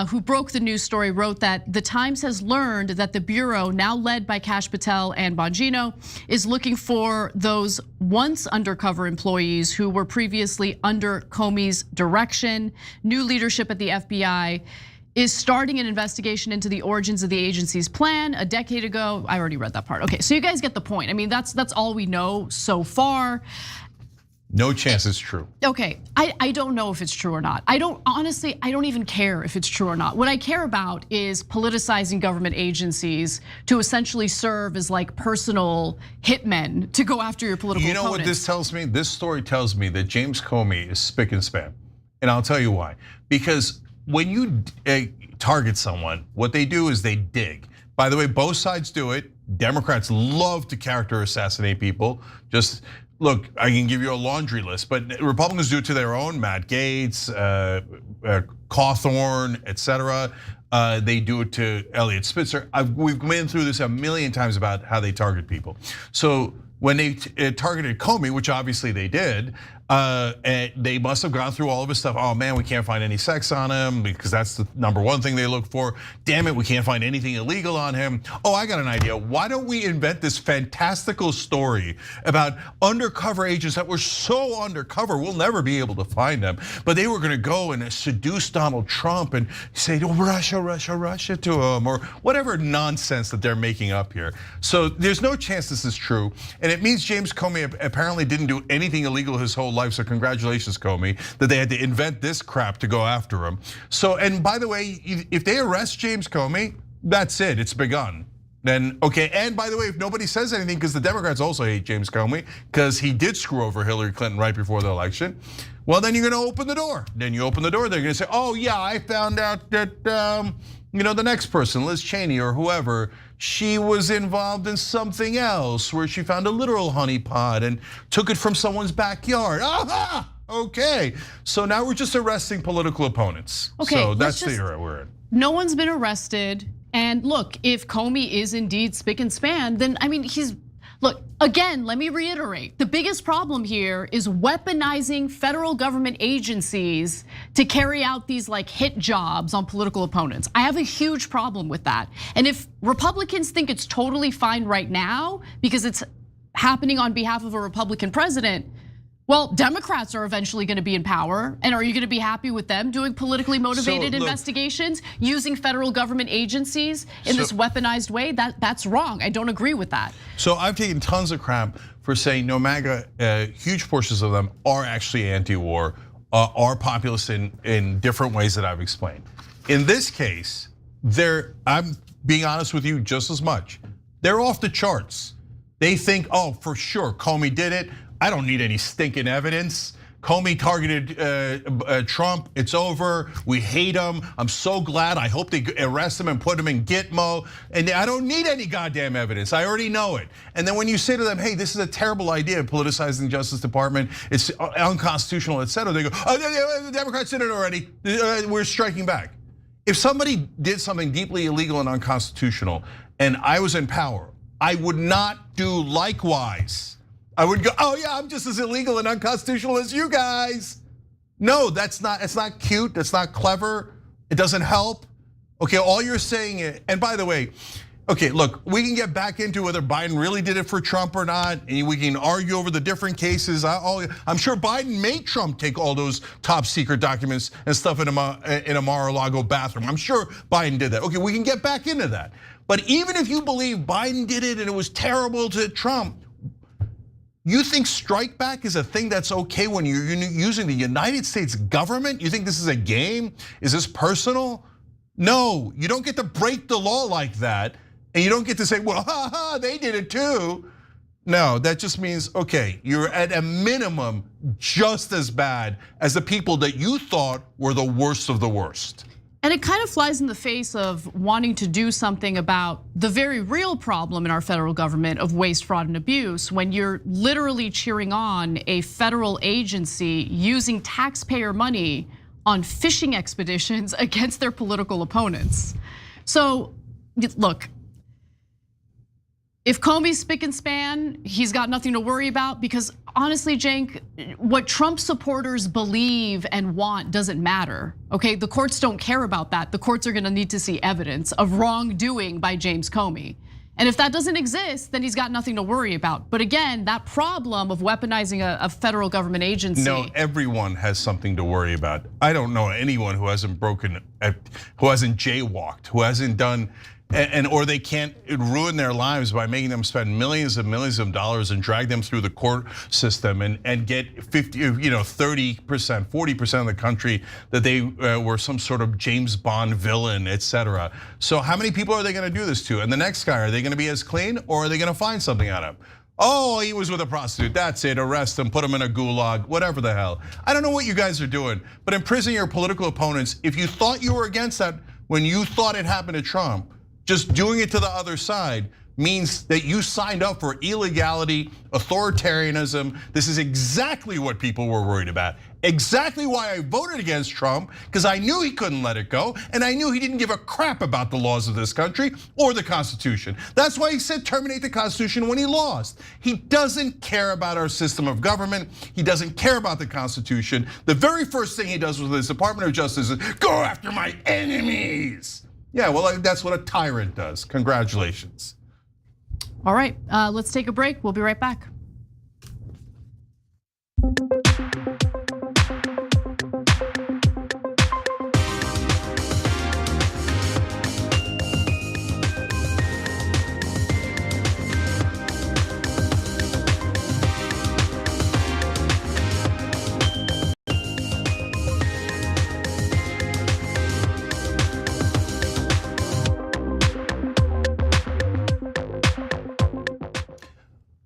who broke the news story, wrote that the Times has learned that the Bureau, now led by Kash Patel and Bongino, is looking for those once undercover employees who were previously under Comey's direction. New leadership at the FBI is starting an investigation into the origins of the agency's plan a decade ago. I already read that part. Okay, so you guys get the point. I mean, that's all we know so far. No chance it's true. Okay, I don't know if it's true or not. Honestly, I don't even care if it's true or not. What I care about is politicizing government agencies to essentially serve as like personal hitmen to go after your political opponents. You know what this tells me? This story tells me that James Comey is spick and span. And I'll tell you why. Because when you target someone, what they do is they dig. By the way, both sides do it. Democrats love to character assassinate people. Just look, I can give you a laundry list, but Republicans do it to their own. Matt Gaetz, Cawthorn, etc. They do it to Eliot Spitzer. We've been through this a million times about how they target people. So when they targeted Comey, which obviously they did, they must have gone through all of his stuff. Oh man, we can't find any sex on him because that's the #1 thing they look for. Damn it, we can't find anything illegal on him. Oh, I got an idea. Why don't we invent this fantastical story about undercover agents that were so undercover we'll never be able to find them, but they were going to go and seduce Donald Trump and say, oh, Russia, Russia, Russia to him, or whatever nonsense that they're making up here. So there's no chance this is true, and it means James Comey apparently didn't do anything illegal his whole life. So congratulations, Comey, that they had to invent this crap to go after him. So, and by the way, if they arrest James Comey, that's it, it's begun. Then, okay, and by the way, if nobody says anything, because the Democrats also hate James Comey, because he did screw over Hillary Clinton right before the election, well, then you're gonna open the door. Then you open the door, they're gonna say, oh yeah, I found out that the next person, Liz Cheney or whoever, she was involved in something else where she found a literal honeypot and took it from someone's backyard. Aha! Okay, so now we're just arresting political opponents. Okay, so that's the era we're in. No one's been arrested, and look, if Comey is indeed spick and span, then I mean look, again, let me reiterate, the biggest problem here is weaponizing federal government agencies to carry out these like hit jobs on political opponents. I have a huge problem with that. And if Republicans think it's totally fine right now because it's happening on behalf of a Republican president, well, Democrats are eventually gonna be in power, and are you gonna be happy with them doing politically motivated investigations, using federal government agencies in this weaponized way? That's wrong, I don't agree with that. So I've taken tons of crap for saying no MAGA, huge portions of them are actually anti-war, are populist in different ways that I've explained. In this case, I'm being honest with you just as much. They're off the charts. They think, oh, for sure, Comey did it. I don't need any stinking evidence. Comey targeted Trump, it's over, we hate him. I'm so glad, I hope they arrest him and put him in Gitmo. And I don't need any goddamn evidence, I already know it. And then when you say to them, hey, this is a terrible idea, politicizing the Justice Department, it's unconstitutional, etc. They go, oh, the Democrats did it already, we're striking back. If somebody did something deeply illegal and unconstitutional, and I was in power, I would not do likewise. I would go, oh yeah, I'm just as illegal and unconstitutional as you guys. No, it's not cute, that's not clever, it doesn't help. Okay, all you're saying is, and by the way, okay, look, we can get back into whether Biden really did it for Trump or not, and we can argue over the different cases. I'm sure Biden made Trump take all those top secret documents and stuff in a Mar-a-Lago bathroom. I'm sure Biden did that. Okay, we can get back into that. But even if you believe Biden did it and it was terrible to Trump, you think strike back is a thing that's okay when you're using the United States government? You think this is a game? Is this personal? No, you don't get to break the law like that. And you don't get to say, well, they did it too. No, that just means, okay, you're at a minimum just as bad as the people that you thought were the worst of the worst. And it kind of flies in the face of wanting to do something about the very real problem in our federal government of waste, fraud, and abuse when you're literally cheering on a federal agency using taxpayer money on fishing expeditions against their political opponents. So look, if Comey's spick and span, he's got nothing to worry about because honestly, Cenk, what Trump supporters believe and want doesn't matter, okay? The courts don't care about that. The courts are gonna need to see evidence of wrongdoing by James Comey. And if that doesn't exist, then he's got nothing to worry about. But again, that problem of weaponizing a federal government agency. No, everyone has something to worry about. I don't know anyone who hasn't who hasn't jaywalked, who hasn't done, or they can't ruin their lives by making them spend millions and millions of dollars and drag them through the court system and get 50, 30%, 40% of the country that they were some sort of James Bond villain, etc. So how many people are they going to do this to? And the next guy, are they going to be as clean, or are they going to find something on him? Oh, he was with a prostitute. That's it. Arrest him, put him in a gulag, whatever the hell. I don't know what you guys are doing, but imprison your political opponents. If you thought you were against that when you thought it happened to Trump, just doing it to the other side means that you signed up for illegality, authoritarianism. This is exactly what people were worried about. Exactly why I voted against Trump, because I knew he couldn't let it go, and I knew he didn't give a crap about the laws of this country or the Constitution. That's why he said terminate the Constitution when he lost. He doesn't care about our system of government. He doesn't care about the Constitution. The very first thing he does with his Department of Justice is go after my enemies. Yeah, well, that's what a tyrant does. Congratulations. All right, let's take a break. We'll be right back.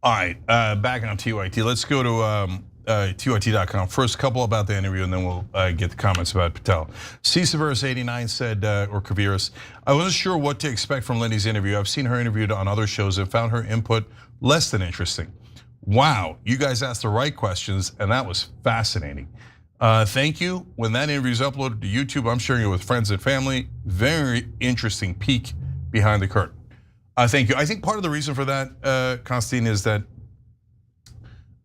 All right, back on TYT. Let's go to TYT.com. First, couple about the interview, and then we'll get the comments about Patel. C-Severus89 said, or Kaviris, I wasn't sure what to expect from Lindy's interview. I've seen her interviewed on other shows and found her input less than interesting. Wow, you guys asked the right questions, and that was fascinating. Thank you. When that interview is uploaded to YouTube, I'm sharing it with friends and family. Very interesting peek behind the curtain. Thank you. I think part of the reason for that, Constantine, is that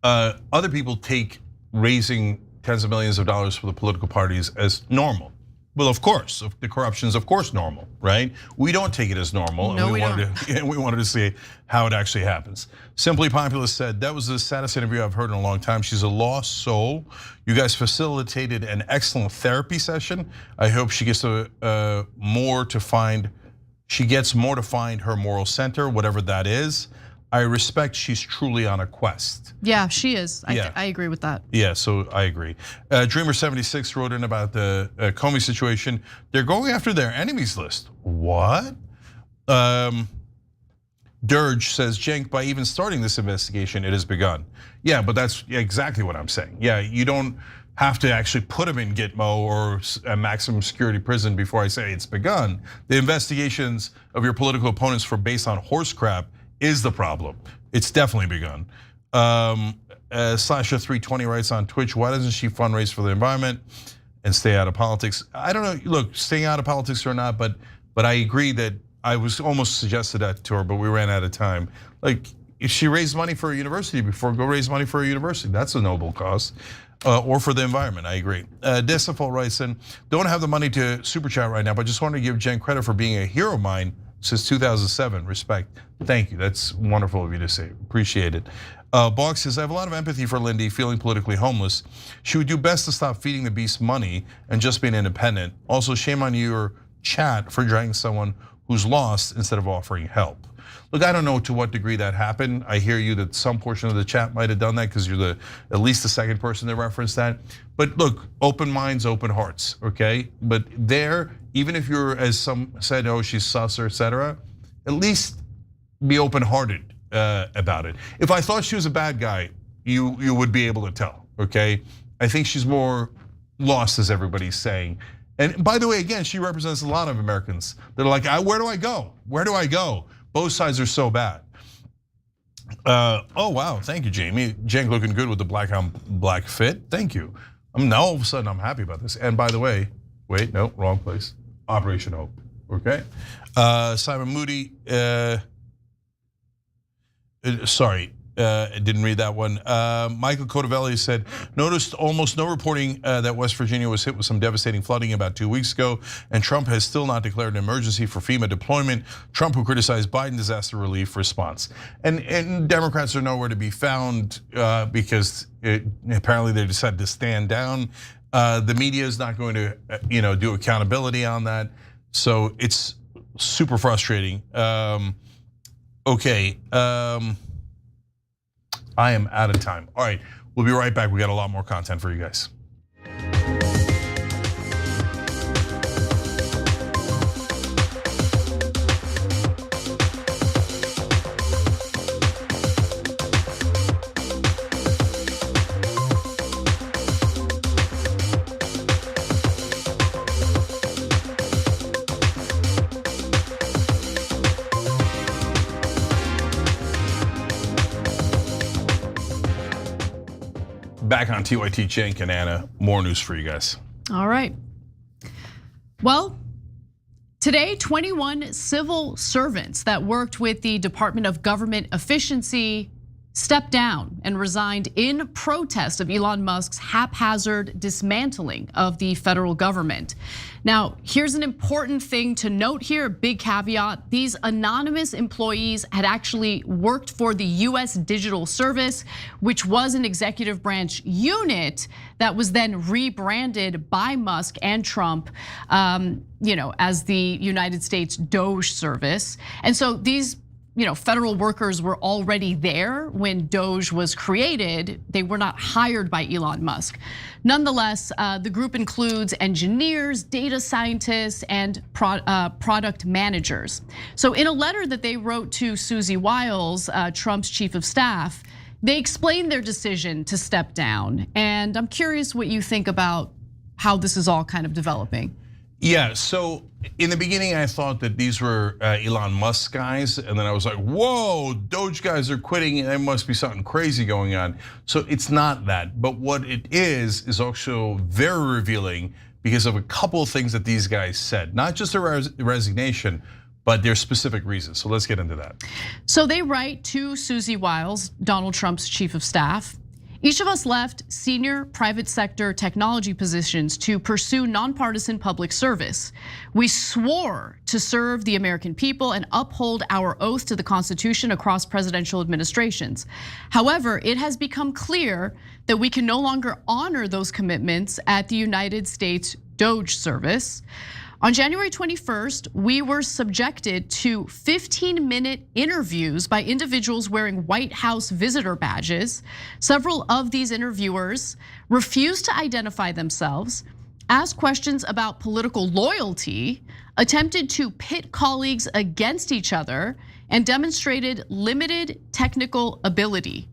other people take raising tens of millions of dollars for the political parties as normal. Well, of course, the corruption is of course normal, right? We don't take it as normal, no, and we wanted to see how it actually happens. Simply Populous said, that was the saddest interview I've heard in a long time. She's a lost soul. You guys facilitated an excellent therapy session. I hope she gets more to find. She gets more to find her moral center, whatever that is. I respect she's truly on a quest. Yeah, she is. Yeah. I agree with that. Yeah, so I agree. Dreamer76 wrote in about the Comey situation. They're going after their enemies list. What? Dirge says, Cenk, by even starting this investigation, it has begun. Yeah, but that's exactly what I'm saying. Yeah, you don't have to actually put him in Gitmo or a maximum security prison before I say it's begun. The investigations of your political opponents for based on horse crap is the problem. It's definitely begun. Slasher320 writes on Twitch, why doesn't she fundraise for the environment and stay out of politics? I don't know, look, staying out of politics or not, but I agree that I was almost suggested that to her, but we ran out of time. Like, if she raised money for a university before, go raise money for a university. That's a noble cause. Or for the environment, I agree. Decifol writes in, don't have the money to super chat right now, but just want to give Jen credit for being a hero of mine since 2007, respect. Thank you, that's wonderful of you to say, appreciate it. Bog says, I have a lot of empathy for Lindy, feeling politically homeless. She would do best to stop feeding the beast money and just being independent. Also, shame on your chat for dragging someone who's lost instead of offering help. Look, I don't know to what degree that happened. I hear you that some portion of the chat might have done that because you're at least the second person to reference that. But look, open minds, open hearts, okay? But there, even if you're, as some said, oh, she's sus or etc., at least be open-hearted about it. If I thought she was a bad guy, you would be able to tell, okay? I think she's more lost, as everybody's saying. And by the way, again, she represents a lot of Americans. They're like, where do I go? Where do I go? Both sides are so bad. Oh wow, thank you, Jamie. Cenk looking good with the black on black fit. Thank you. Now all of a sudden I'm happy about this. And by the way, wait, no, wrong place. Operation Hope. Okay. Simon Moody. Sorry. Didn't read that one. Michael Cotavelli said, noticed almost no reporting that West Virginia was hit with some devastating flooding about 2 weeks ago, and Trump has still not declared an emergency for FEMA deployment. Trump, who criticized Biden disaster relief response. And Democrats are nowhere to be found because apparently they decided to stand down. The media is not going to do accountability on that. So it's super frustrating. Okay. I am out of time. All right, we'll be right back. We got a lot more content for you guys. Back on TYT, Cenk and Ana, more news for you guys. All right. Well, today, 21 civil servants that worked with the Department of Government Efficiency stepped down and resigned in protest of Elon Musk's haphazard dismantling of the federal government. Now, here's an important thing to note here, big caveat. These anonymous employees had actually worked for the US Digital Service, which was an executive branch unit that was then rebranded by Musk and Trump, as the United States DOGE service. And so these federal workers were already there when DOGE was created. They were not hired by Elon Musk. Nonetheless, the group includes engineers, data scientists, and product managers. So in a letter that they wrote to Susie Wiles, Trump's chief of staff, they explained their decision to step down. And I'm curious what you think about how this is all kind of developing. Yeah, so in the beginning, I thought that these were Elon Musk guys, and then I was like, whoa, Doge guys are quitting, and there must be something crazy going on. So it's not that, but what it is also very revealing because of a couple of things that these guys said, not just a resignation, but their specific reasons. So let's get into that. So they write to Susie Wiles, Donald Trump's chief of staff. Each of us left senior private sector technology positions to pursue nonpartisan public service. We swore to serve the American people and uphold our oath to the Constitution across presidential administrations. However, it has become clear that we can no longer honor those commitments at the United States DOGE service. On January 21st, we were subjected to 15-minute interviews by individuals wearing White House visitor badges. Several of these interviewers refused to identify themselves, asked questions about political loyalty, attempted to pit colleagues against each other, and demonstrated limited technical ability.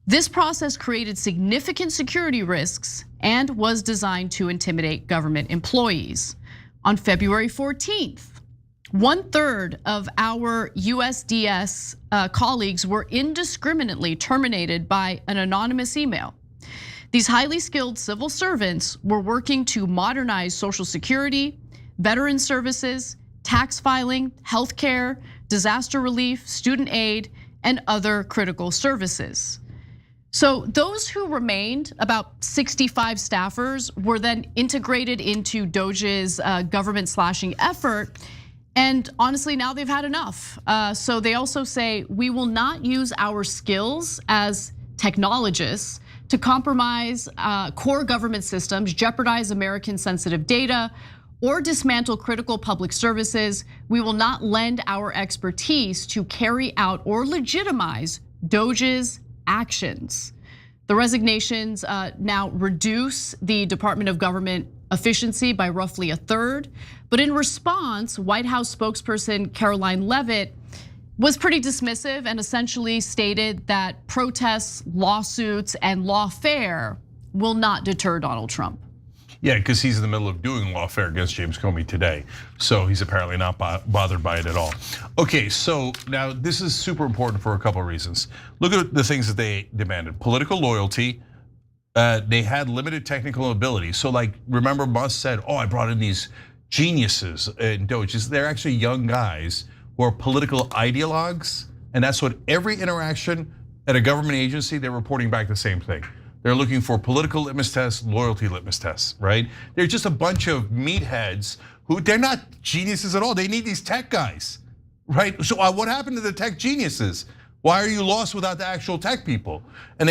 This process created significant security risks and was designed to intimidate government employees. On February 14th, 1/3 of our USDS colleagues were indiscriminately terminated by an anonymous email. These highly skilled civil servants were working to modernize Social Security, veteran services, tax filing, healthcare, disaster relief, student aid, and other critical services. So those who remained, about 65 staffers, were then integrated into DOGE's government slashing effort. And honestly, now they've had enough. So they also say, we will not use our skills as technologists to compromise core government systems, jeopardize American sensitive data, or dismantle critical public services. We will not lend our expertise to carry out or legitimize DOGE's actions. The resignations now reduce the Department of Government efficiency by roughly 1/3. But in response, White House spokesperson Caroline Leavitt was pretty dismissive and essentially stated that protests, lawsuits, and lawfare will not deter Donald Trump. Yeah, because he's in the middle of doing lawfare against James Comey today. So he's apparently not bothered by it at all. Okay, so now this is super important for a couple of reasons. Look at the things that they demanded. Political loyalty, they had limited technical ability. So like, remember Musk said, I brought in these geniuses in DOGE. They're actually young guys who are political ideologues. And that's what every interaction at a government agency, they're reporting back the same thing. They're looking for political litmus tests, loyalty litmus tests, right? They're just a bunch of meatheads who, they're not geniuses at all. They need these tech guys, right? So what happened to the tech geniuses? Why are you lost without the actual tech people? And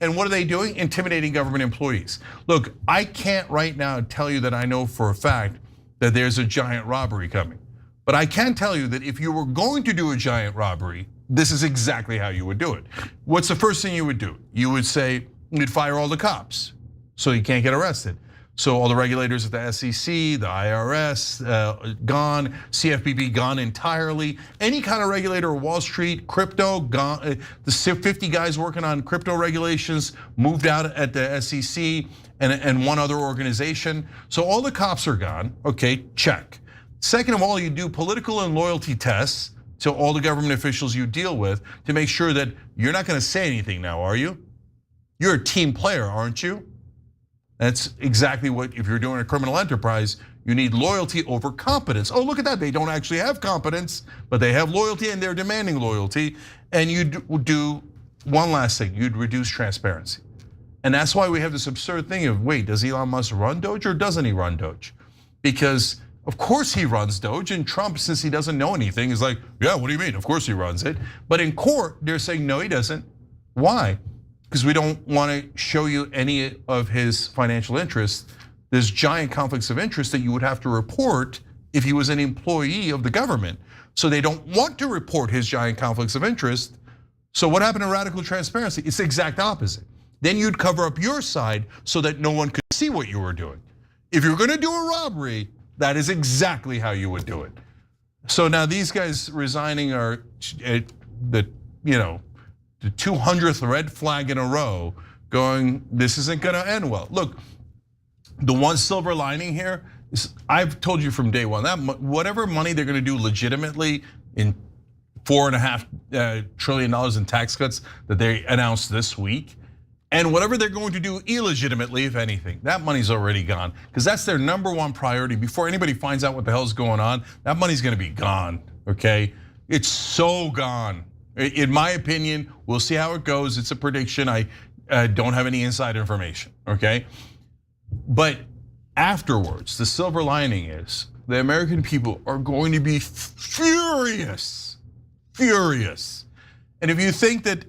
and what are they doing? Intimidating government employees. Look, I can't right now tell you that I know for a fact that there's a giant robbery coming. But I can tell you that if you were going to do a giant robbery, this is exactly how you would do it. What's the first thing you would do? You would say, you'd fire all the cops so you can't get arrested. So all the regulators at the SEC, the IRS, gone, CFPB gone entirely. Any kind of regulator, Wall Street, crypto, gone. The 50 guys working on crypto regulations moved out at the SEC and one other organization. So all the cops are gone, okay, check. Second of all, you do political and loyalty tests to all the government officials you deal with to make sure that you're not gonna say anything now, are you? You're a team player, aren't you? That's exactly what, if you're doing a criminal enterprise, you need loyalty over competence. Oh, look at that, they don't actually have competence, but they have loyalty and they're demanding loyalty. And you do one last thing, you'd reduce transparency. And that's why we have this absurd thing of, wait, does Elon Musk run Doge or doesn't he run Doge? Because of course he runs Doge, and Trump, since he doesn't know anything, is like, yeah, what do you mean? Of course he runs it. But in court, they're saying, no, he doesn't. Why? Because we don't want to show you any of his financial interests. There's giant conflicts of interest that you would have to report if he was an employee of the government. So they don't want to report his giant conflicts of interest. So what happened to radical transparency? It's the exact opposite. Then you'd cover up your side so that no one could see what you were doing. If you're gonna do a robbery, that is exactly how you would do it. So now these guys resigning are the 200th red flag in a row, going, this isn't gonna end well. Look, the one silver lining here is, I've told you from day one, that whatever money they're gonna do legitimately in $4.5 trillion in tax cuts that they announced this week, and whatever they're going to do illegitimately, if anything, that money's already gone, because that's their number one priority. Before anybody finds out what the hell's going on, that money's gonna be gone, okay? It's so gone. In my opinion, we'll see how it goes. It's a prediction. I don't have any inside information, okay? But afterwards, the silver lining is the American people are going to be furious, furious. And if you think that,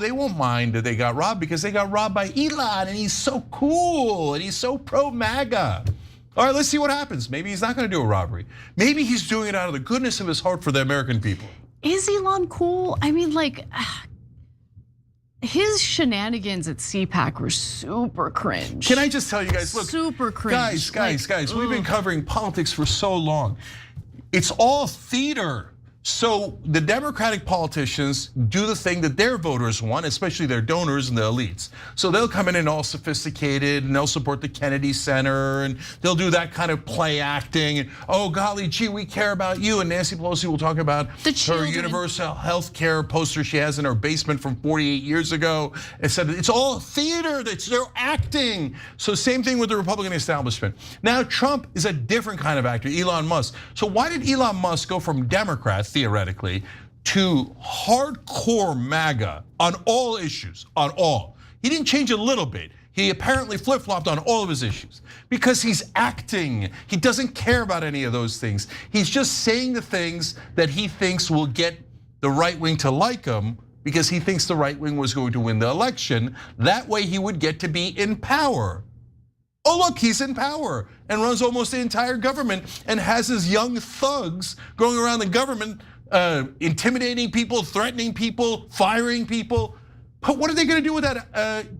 they won't mind that they got robbed because they got robbed by Elon and he's so cool and he's so pro-MAGA. All right, let's see what happens. Maybe he's not gonna do a robbery. Maybe he's doing it out of the goodness of his heart for the American people. Is Elon cool? I mean, like, his shenanigans at CPAC were super cringe. Can I just tell you guys, look, super cringe. Guys, we've been covering politics for so long. It's all theater. So the Democratic politicians do the thing that their voters want, especially their donors and the elites. So they'll come in and all sophisticated and they'll support the Kennedy Center and they'll do that kind of play acting. And, oh golly gee, we care about you. And Nancy Pelosi will talk about her universal health care poster she has in her basement from 48 years ago. And said it's all theater, they're acting. So same thing with the Republican establishment. Now Trump is a different kind of actor, Elon Musk. So why did Elon Musk go from Democrat, theoretically, to hardcore MAGA on all issues, on all? He didn't change a little bit. He apparently flip-flopped on all of his issues because he's acting. He doesn't care about any of those things. He's just saying the things that he thinks will get the right wing to like him because he thinks the right wing was going to win the election. That way he would get to be in power. Oh look, he's in power and runs almost the entire government and has his young thugs going around the government, intimidating people, threatening people, firing people. But what are they gonna do with that,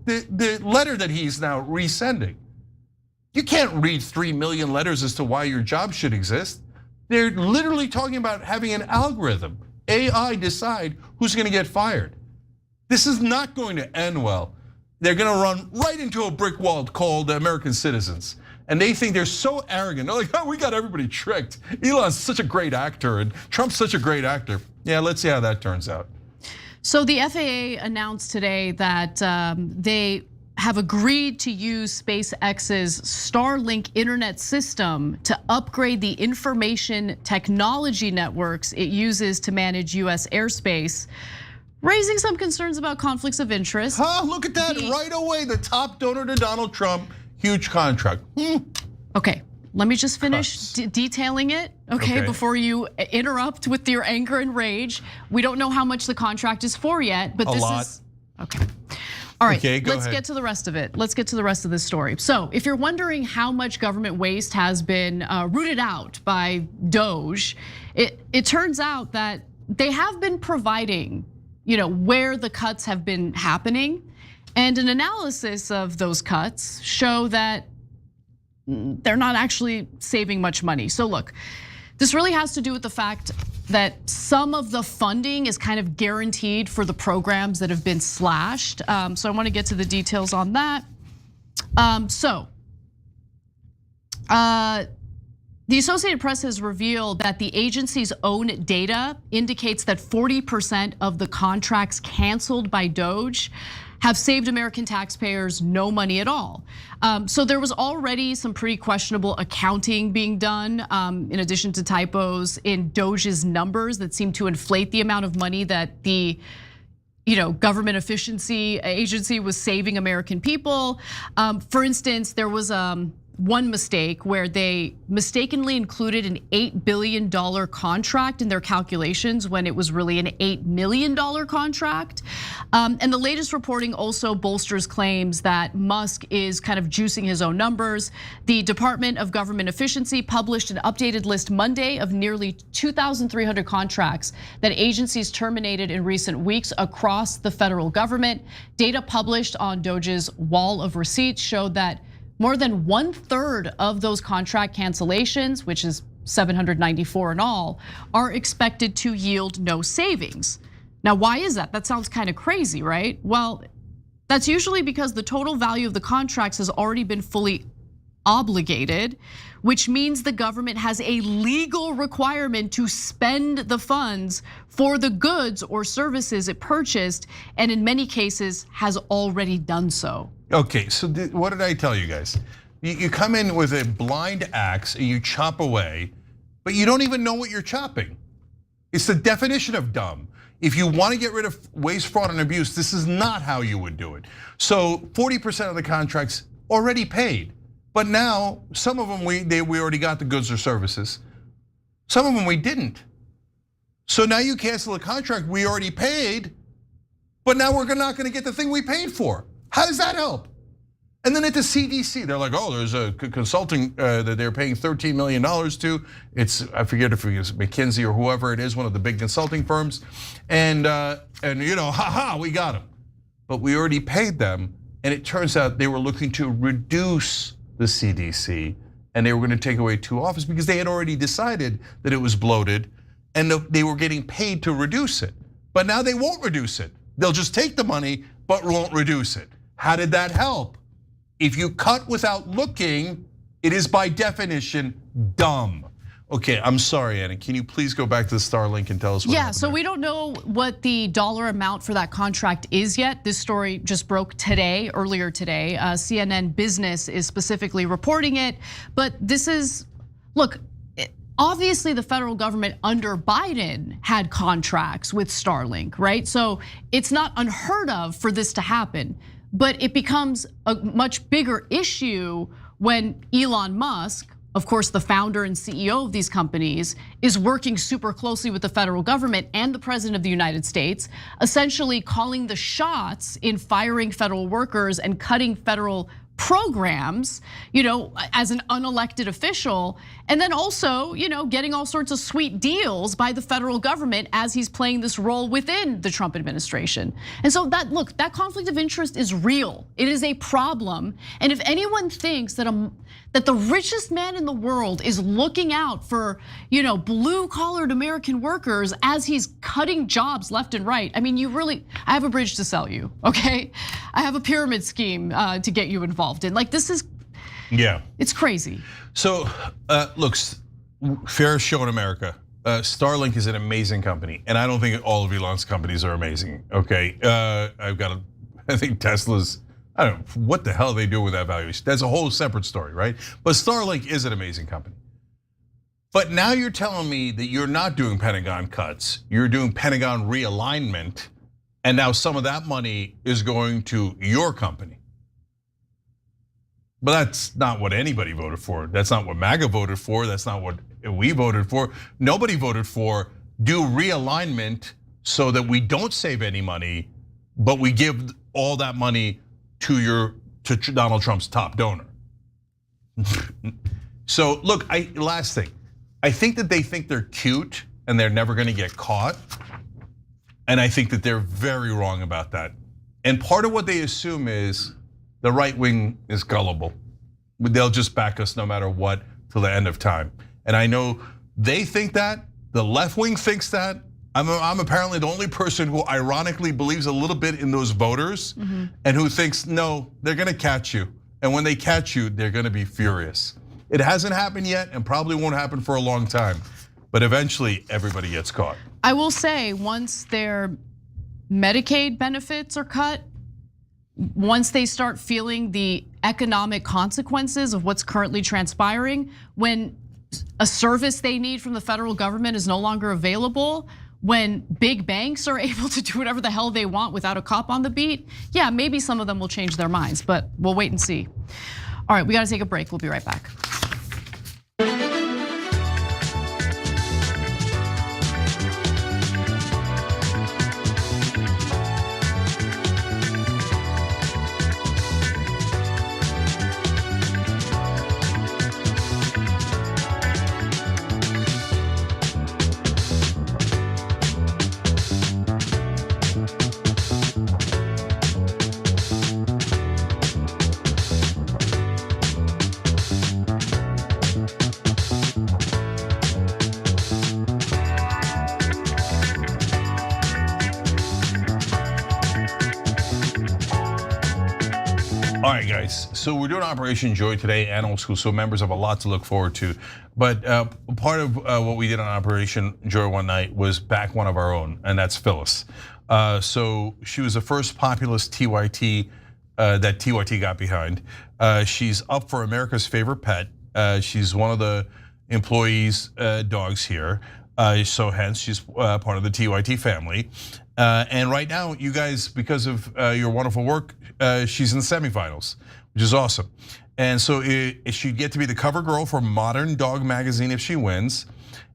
the letter that he's now resending? You can't read 3 million letters as to why your job should exist. They're literally talking about having an algorithm, AI decide who's gonna get fired. This is not going to end well. They're gonna run right into a brick wall called American citizens. And they think they're so arrogant. They're like, oh, we got everybody tricked. Elon's such a great actor and Trump's such a great actor. Yeah, let's see how that turns out. So the FAA announced today that they have agreed to use SpaceX's Starlink internet system to upgrade the information technology networks it uses to manage US airspace. raising some concerns about conflicts of interest. Look at that right away. The top donor to Donald Trump, huge contract. Okay, let me just finish detailing it, okay, before you interrupt with your anger and rage. We don't know how much the contract is for yet, but this is, okay. All right, let's get to the rest of it. Let's get to the rest of this story. So if you're wondering how much government waste has been rooted out by DOGE, it turns out that they have been providing, where the cuts have been happening. And an analysis of those cuts show that they're not actually saving much money. So look, this really has to do with the fact that some of the funding is kind of guaranteed for the programs that have been slashed. So I want to get to the details on that. The Associated Press has revealed that the agency's own data indicates that 40% of the contracts canceled by DOGE have saved American taxpayers no money at all. So there was already some pretty questionable accounting being done, in addition to typos in DOGE's numbers that seem to inflate the amount of money that the government efficiency agency was saving American people. For instance, there was one mistake where they mistakenly included an $8 billion contract in their calculations when it was really an $8 million contract. And the latest reporting also bolsters claims that Musk is kind of juicing his own numbers. The Department of Government Efficiency published an updated list Monday of nearly 2,300 contracts that agencies terminated in recent weeks across the federal government. Data published on DOGE's wall of receipts showed that more than 1/3 of those contract cancellations, which is 794 in all, are expected to yield no savings. Now, why is that? That sounds kind of crazy, right? Well, that's usually because the total value of the contracts has already been fully obligated, which means the government has a legal requirement to spend the funds for the goods or services it purchased, and in many cases has already done so. Okay, so what did I tell you guys? You come in with a blind axe and you chop away, but you don't even know what you're chopping. It's the definition of dumb. If you want to get rid of waste, fraud, and abuse, this is not how you would do it. So 40% of the contracts already paid, but now some of them we already got the goods or services. Some of them we didn't. So now you cancel a contract we already paid, but now we're not going to get the thing we paid for. How does that help? And then at the CDC, they're like, oh, there's a consulting that they're paying $13 million to. I forget if it's McKinsey or whoever it is, one of the big consulting firms. And we got them. But we already paid them. And it turns out they were looking to reduce the CDC, and they were going to take away 2 offices because they had already decided that it was bloated and they were getting paid to reduce it. But now they won't reduce it. They'll just take the money, but won't reduce it. How did that help? If you cut without looking, it is by definition dumb. Okay, I'm sorry, Anna. Can you please go back to the Starlink and tell us what happened? So we don't know what the dollar amount for that contract is yet. This story just broke earlier today. CNN Business is specifically reporting it, but this is, look, obviously the federal government under Biden had contracts with Starlink, right? So it's not unheard of for this to happen, but it becomes a much bigger issue when Elon Musk, of course, the founder and CEO of these companies, is working super closely with the federal government and the president of the United States, essentially calling the shots in firing federal workers and cutting federal programs, as an unelected official, and then also, getting all sorts of sweet deals by the federal government as he's playing this role within the Trump administration. And so that conflict of interest is real. It is a problem. And if anyone thinks that the richest man in the world is looking out for, blue-collared American workers as he's cutting jobs left and right, I mean, I have a bridge to sell you, okay? I have a pyramid scheme to get you involved in. This is, it's crazy. So, look, fair show in America. Starlink is an amazing company, and I don't think all of Elon's companies are amazing. Okay, I think Tesla's. I don't know what the hell they do with that valuation. That's a whole separate story, right? But Starlink is an amazing company. But now you're telling me that you're not doing Pentagon cuts, you're doing Pentagon realignment, And now some of that money is going to your company. But that's not what anybody voted for. That's not what MAGA voted for. That's not what we voted for. Nobody voted for do realignment so that we don't save any money, but we give all that money to Donald Trump's top donor. So look, last thing, I think that they think they're cute and they're never gonna get caught. And I think that they're very wrong about that. And part of what they assume is the right wing is gullible. They'll just back us no matter what till the end of time. And I know they think that, the left wing thinks that. I'm apparently the only person who ironically believes a little bit in those voters and who thinks, no, they're gonna catch you. And when they catch you, they're gonna be furious. It hasn't happened yet and probably won't happen for a long time. But eventually everybody gets caught. I will say once their Medicaid benefits are cut, once they start feeling the economic consequences of what's currently transpiring, when a service they need from the federal government is no longer available, when big banks are able to do whatever the hell they want without a cop on the beat, yeah, maybe some of them will change their minds, but we'll wait and see. All right, we gotta take a break, we'll be right back. All right, guys, so we're doing Operation Joy today, Animal School, so members have a lot to look forward to. But part of what we did on Operation Joy one night was back one of our own, and that's Phyllis. So she was the first populist TYT that TYT got behind. She's up for America's favorite pet. She's one of the employees' dogs here. So hence she's part of the TYT family. And right now, you guys, because of your wonderful work, she's in the semifinals, which is awesome. And so she'd get to be the cover girl for Modern Dog magazine if she wins.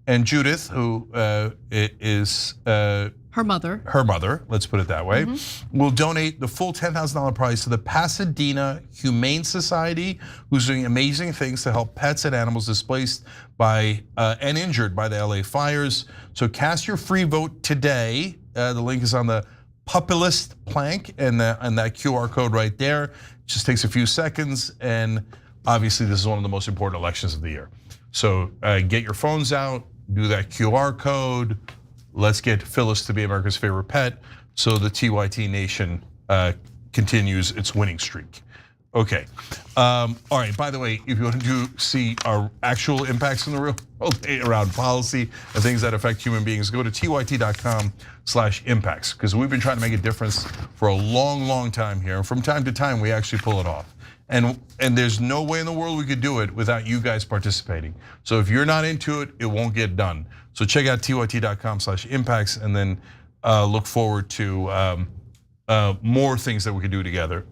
And Judith, who is her mother, let's put it that way, will donate the full $10,000 prize to the Pasadena Humane Society, who's doing amazing things to help pets and animals displaced by and injured by the LA fires. So cast your free vote today. The link is on the populist plank and that QR code right there. It just takes a few seconds, and obviously this is one of the most important elections of the year. So get your phones out, do that QR code. Let's get Phyllis to be America's favorite pet so the TYT Nation continues its winning streak. Okay, all right, by the way, if you want to see our actual impacts in the real world around policy and things that affect human beings, go to tyt.com/impacts, because we've been trying to make a difference for a long time here. And from time to time, we actually pull it off. And there's no way in the world we could do it without you guys participating. So if you're not into it, it won't get done. So check out tyt.com/impacts and then look forward to more things that we could do together.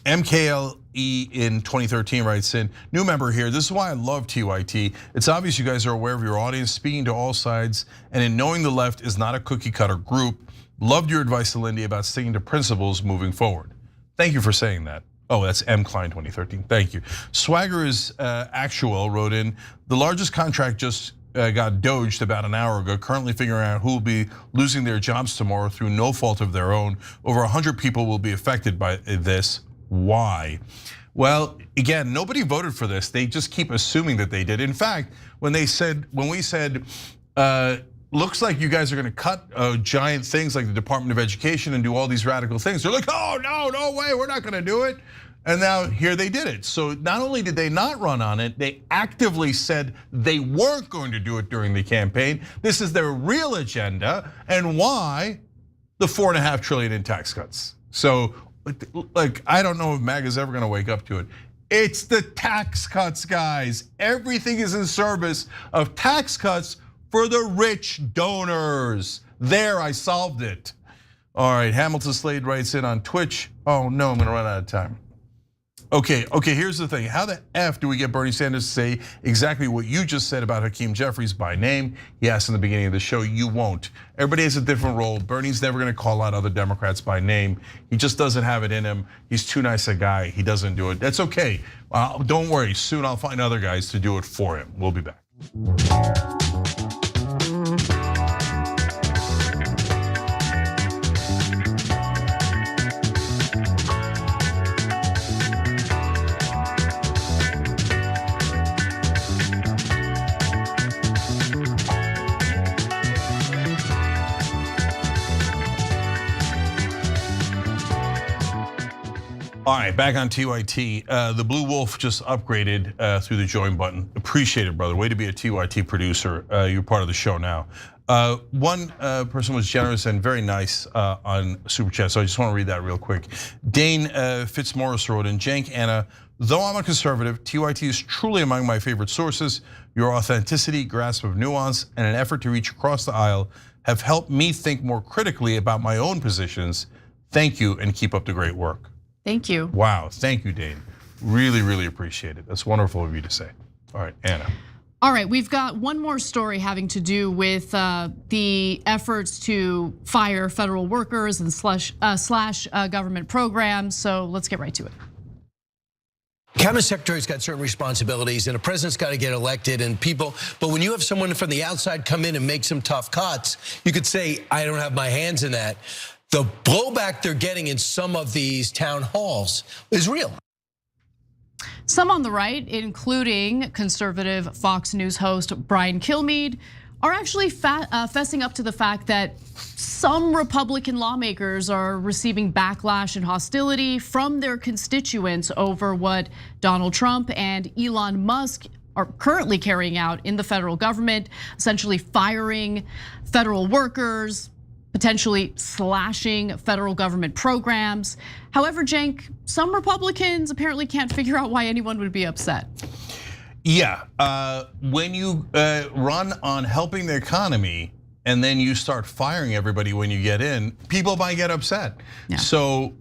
MKLE in 2013 writes in, new member here, this is why I love TYT. It's obvious you guys are aware of your audience, speaking to all sides, and in knowing the left is not a cookie cutter group. Loved your advice to Lindy about sticking to principles moving forward. Thank you for saying that. Oh, that's M. Klein 2013, thank you. Swagger is actual wrote in, the largest contract just got doged about an hour ago, currently figuring out who will be losing their jobs tomorrow through no fault of their own. Over 100 people will be affected by this. Why? Well, again, nobody voted for this. They just keep assuming that they did. In fact, when we said, looks like you guys are gonna cut giant things like the Department of Education and do all these radical things, they're like, oh, no way, we're not gonna do it. And now here they did it. So not only did they not run on it, they actively said they weren't going to do it during the campaign. This is their real agenda. And why? The $4.5 trillion in tax cuts. So like, I don't know if MAGA's ever gonna wake up to it. It's the tax cuts, guys. Everything is in service of tax cuts for the rich donors. There, I solved it. All right, Hamilton Slade writes in on Twitch. Oh no, I'm gonna run out of time. Okay, here's the thing. How the F do we get Bernie Sanders to say exactly what you just said about Hakeem Jeffries by name? He asked in the beginning of the show, you won't. Everybody has a different role. Bernie's never gonna call out other Democrats by name. He just doesn't have it in him. He's too nice a guy, he doesn't do it. That's okay, don't worry, soon I'll find other guys to do it for him. We'll be back. All right, back on TYT. The Blue Wolf just upgraded through the join button. Appreciate it, brother. Way to be a TYT producer. You're part of the show now. One person was generous and very nice on Super Chat, so I just want to read that real quick. Dane Fitzmaurice wrote in, Cenk Ana, though I'm a conservative, TYT is truly among my favorite sources. Your authenticity, grasp of nuance, and an effort to reach across the aisle have helped me think more critically about my own positions. Thank you and keep up the great work. Thank you. Wow, thank you, Dane. Really, really appreciate it. That's wonderful of you to say. All right, Anna. All right, we've got one more story having to do with the efforts to fire federal workers and slash government programs. So let's get right to it. Cabinet secretary's got certain responsibilities and a president's got to get elected and people, but when you have someone from the outside come in and make some tough cuts, you could say, I don't have my hands in that. The blowback they're getting in some of these town halls is real. Some on the right, including conservative Fox News host Brian Kilmeade, are actually fessing up to the fact that some Republican lawmakers are receiving backlash and hostility from their constituents over what Donald Trump and Elon Musk are currently carrying out in the federal government, essentially firing federal workers, potentially slashing federal government programs. However, Cenk, some Republicans apparently can't figure out why anyone would be upset. Yeah, when you run on helping the economy and then you start firing everybody when you get in, people might get upset. Yeah. So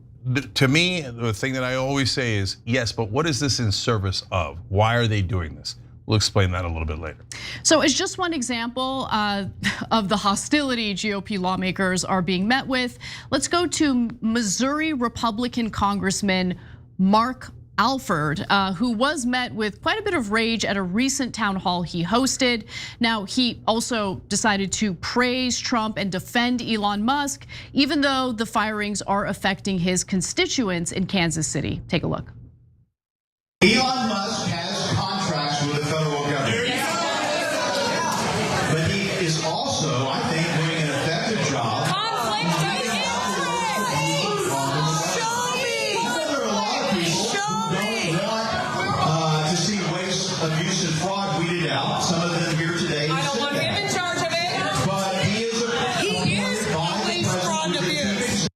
to me, the thing that I always say is, yes, but what is this in service of? Why are they doing this? We'll explain that a little bit later. So as just one example of the hostility GOP lawmakers are being met with, let's go to Missouri Republican Congressman Mark Alford, who was met with quite a bit of rage at a recent town hall he hosted. Now, he also decided to praise Trump and defend Elon Musk, even though the firings are affecting his constituents in Kansas City. Take a look. Elon Musk has contracts with the federal government. But he is also, I think, doing an effective job. Conflict of interest! Show me! There are a lot of people who don't want to see waste, abuse, and fraud weeded out. Some of them here today. I don't want him in charge of it. But he is police fraud abuse.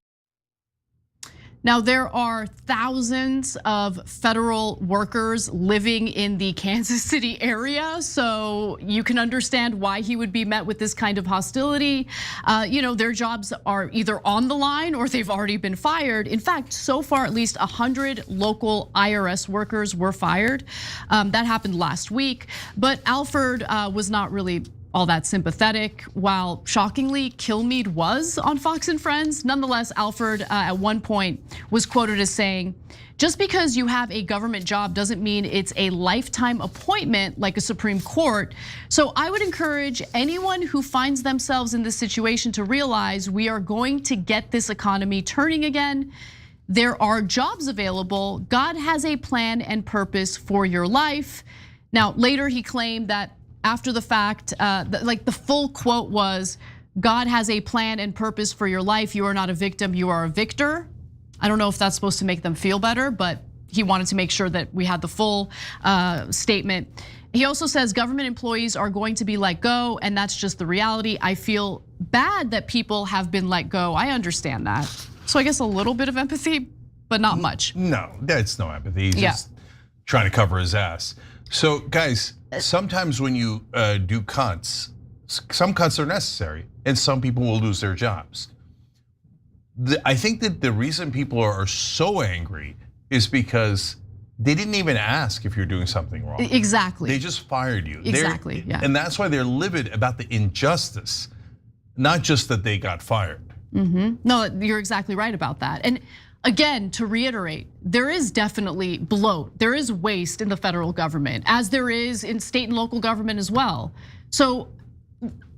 Now, there are thousands of federal workers living in the Kansas City area, so you can understand why he would be met with this kind of hostility. Their jobs are either on the line or they've already been fired. In fact, so far, at least 100 local IRS workers were fired. That happened last week, but Alford was not really all that sympathetic, while shockingly Kilmeade was on Fox and Friends. Nonetheless, Alford at one point was quoted as saying, just because you have a government job doesn't mean it's a lifetime appointment like a Supreme Court. So I would encourage anyone who finds themselves in this situation to realize we are going to get this economy turning again. There are jobs available. God has a plan and purpose for your life. Now, later he claimed that after the fact, like the full quote was, God has a plan and purpose for your life. You are not a victim, you are a victor. I don't know if that's supposed to make them feel better, but he wanted to make sure that we had the full statement. He also says government employees are going to be let go, and that's just the reality. I feel bad that people have been let go. I understand that. So I guess a little bit of empathy, but not much. No, that's no empathy. He's just trying to cover his ass. So guys, sometimes when you do cuts, some cuts are necessary, and some people will lose their jobs. I think that the reason people are so angry is because they didn't even ask if you're doing something wrong. Exactly. They just fired you. Exactly, yeah. And that's why they're livid about the injustice, not just that they got fired. No, you're exactly right about that. And again, to reiterate, there is definitely bloat. There is waste in the federal government, as there is in state and local government as well. So,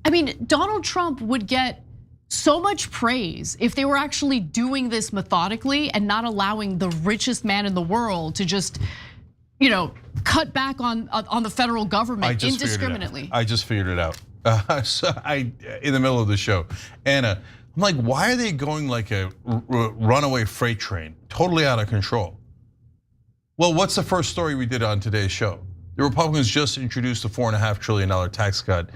I mean, Donald Trump would get so much praise if they were actually doing this methodically and not allowing the richest man in the world to just, cut back on the federal government indiscriminately. I just figured it out. So in the middle of the show, Anna, I'm like, why are they going like a runaway freight train, totally out of control? Well, what's the first story we did on today's show? The Republicans just introduced a $4.5 trillion tax cut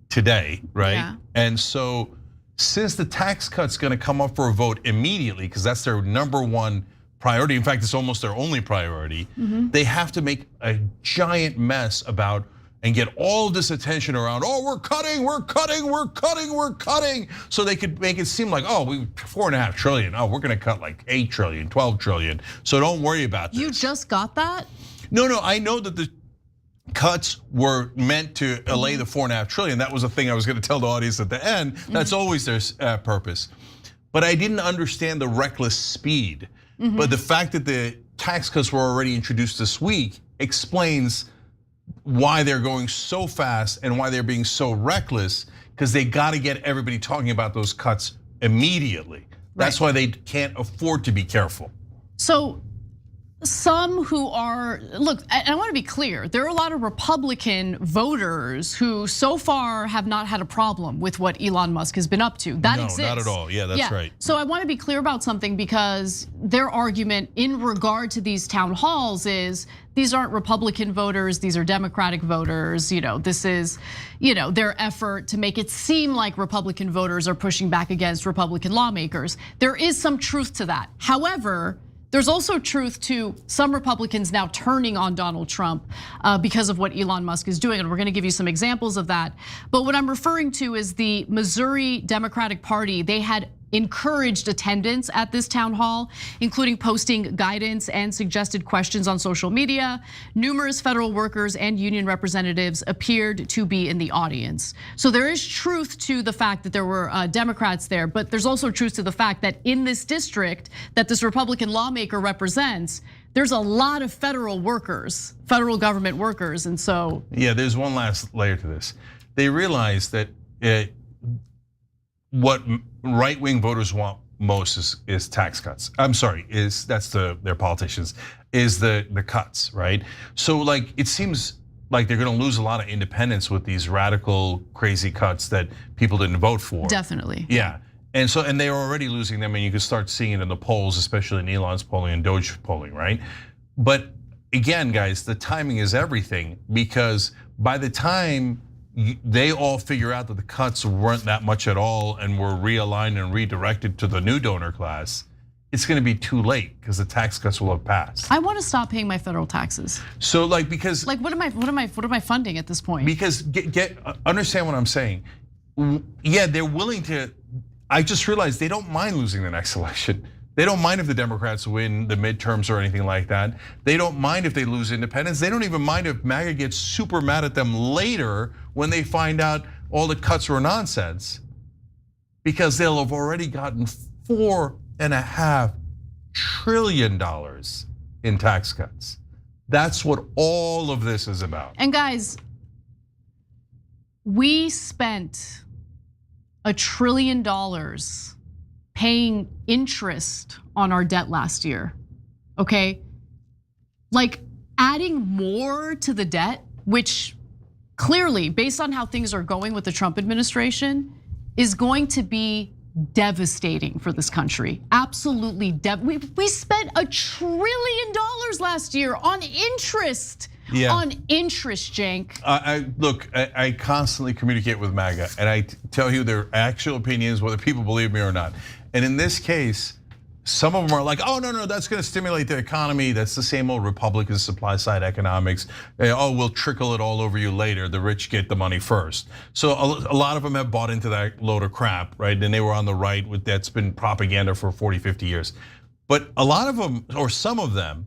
today, right? Yeah. And so since the tax cut's gonna come up for a vote immediately, because that's their #1 priority, in fact, it's almost their only priority, they have to make a giant mess about and get all this attention around, we're cutting, so they could make it seem like, we $4.5 trillion, we're gonna cut like 8 trillion, 12 trillion, so don't worry about this. You just got that? No, I know that the cuts were meant to allay the $4.5 trillion. That was the thing I was gonna tell the audience at the end. That's always their purpose. But I didn't understand the reckless speed. But the fact that the tax cuts were already introduced this week explains why they're going so fast and why they're being so reckless, because they gotta get everybody talking about those cuts immediately. That's why they can't afford to be careful. So some who are, look, and I want to be clear, there are a lot of Republican voters who so far have not had a problem with what Elon Musk has been up to. That exists. No, not at all. Yeah, that's right. So I want to be clear about something, because their argument in regard to these town halls is these aren't Republican voters, these are Democratic voters. This is, their effort to make it seem like Republican voters are pushing back against Republican lawmakers. There is some truth to that. However, there's also truth to some Republicans now turning on Donald Trump because of what Elon Musk is doing, and we're gonna give you some examples of that. But what I'm referring to is the Missouri Democratic Party. They had encouraged attendance at this town hall, including posting guidance and suggested questions on social media. Numerous federal workers and union representatives appeared to be in the audience. So there is truth to the fact that there were Democrats there, but there's also truth to the fact that in this district that this Republican lawmaker represents, there's a lot of federal workers, federal government workers, and so. Yeah, there's one last layer to this. They realize that what right-wing voters want most is tax cuts. I'm sorry, that's their politicians, is the cuts, right? So like it seems like they're gonna lose a lot of independence with these radical, crazy cuts that people didn't vote for. Definitely. Yeah, and they are already losing them, and you can start seeing it in the polls, especially in Elon's polling and DOGE polling, right? But again, guys, the timing is everything, because by the time they all figure out that the cuts weren't that much at all and were realigned and redirected to the new donor class, it's gonna be too late because the tax cuts will have passed. I want to stop paying my federal taxes. So because what am I funding at this point? Because understand what I'm saying. Yeah, they're willing to. I just realized they don't mind losing the next election. They don't mind if the Democrats win the midterms or anything like that. They don't mind if they lose independence. They don't even mind if MAGA gets super mad at them later when they find out all the cuts were nonsense, because they'll have already gotten $4.5 trillion in tax cuts. That's what all of this is about. And guys, we spent $1 trillion paying interest on our debt last year, okay? Like adding more to the debt, which clearly, based on how things are going with the Trump administration, is going to be devastating for this country. Absolutely, we spent $1 trillion last year on interest. Yeah. On interest, Cenk. Look, I constantly communicate with MAGA, and I tell you their actual opinions, whether people believe me or not. And in this case, some of them are like, oh, no, that's gonna stimulate the economy. That's the same old Republican supply side economics. Oh, we'll trickle it all over you later. The rich get the money first. So a lot of them have bought into that load of crap, right? And they were on the right with that's been propaganda for 40, 50 years. But a lot of them, or some of them,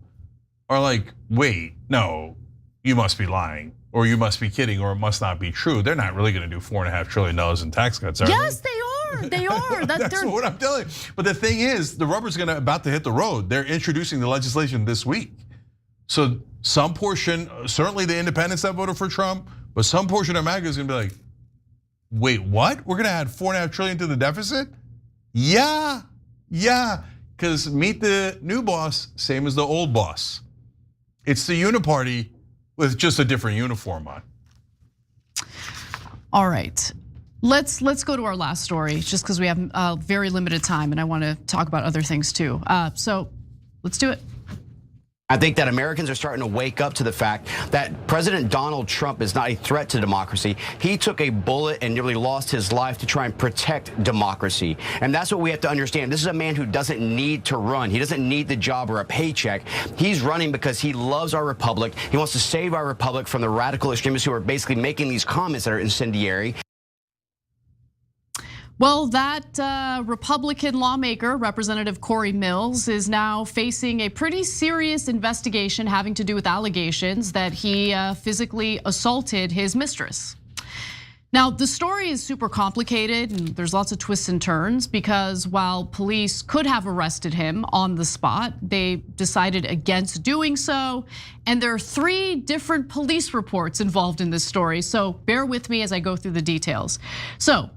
are like, wait, no, you must be lying, or you must be kidding, or it must not be true. They're not really gonna do $4.5 trillion in tax cuts, are they? Yes, they are. They are. That's what I'm telling you. But the thing is, the rubber's about to hit the road. They're introducing the legislation this week. So some portion, certainly the independents that voted for Trump, but some portion of MAGA is gonna be like, wait, what? We're gonna add $4.5 trillion to the deficit? Yeah, because meet the new boss, same as the old boss. It's the uniparty with just a different uniform on. All right. Let's go to our last story, just because we have very limited time, and I want to talk about other things too. So let's do it. I think that Americans are starting to wake up to the fact that President Donald Trump is not a threat to democracy. He took a bullet and nearly lost his life to try and protect democracy. And that's what we have to understand. This is a man who doesn't need to run. He doesn't need the job or a paycheck. He's running because he loves our republic. He wants to save our republic from the radical extremists who are basically making these comments that are incendiary. Well, that Republican lawmaker, Representative Corey Mills, is now facing a pretty serious investigation having to do with allegations that he physically assaulted his mistress. Now, the story is super complicated and there's lots of twists and turns because while police could have arrested him on the spot, they decided against doing so. And there are 3 different police reports involved in this story. So bear with me as I go through the details. So,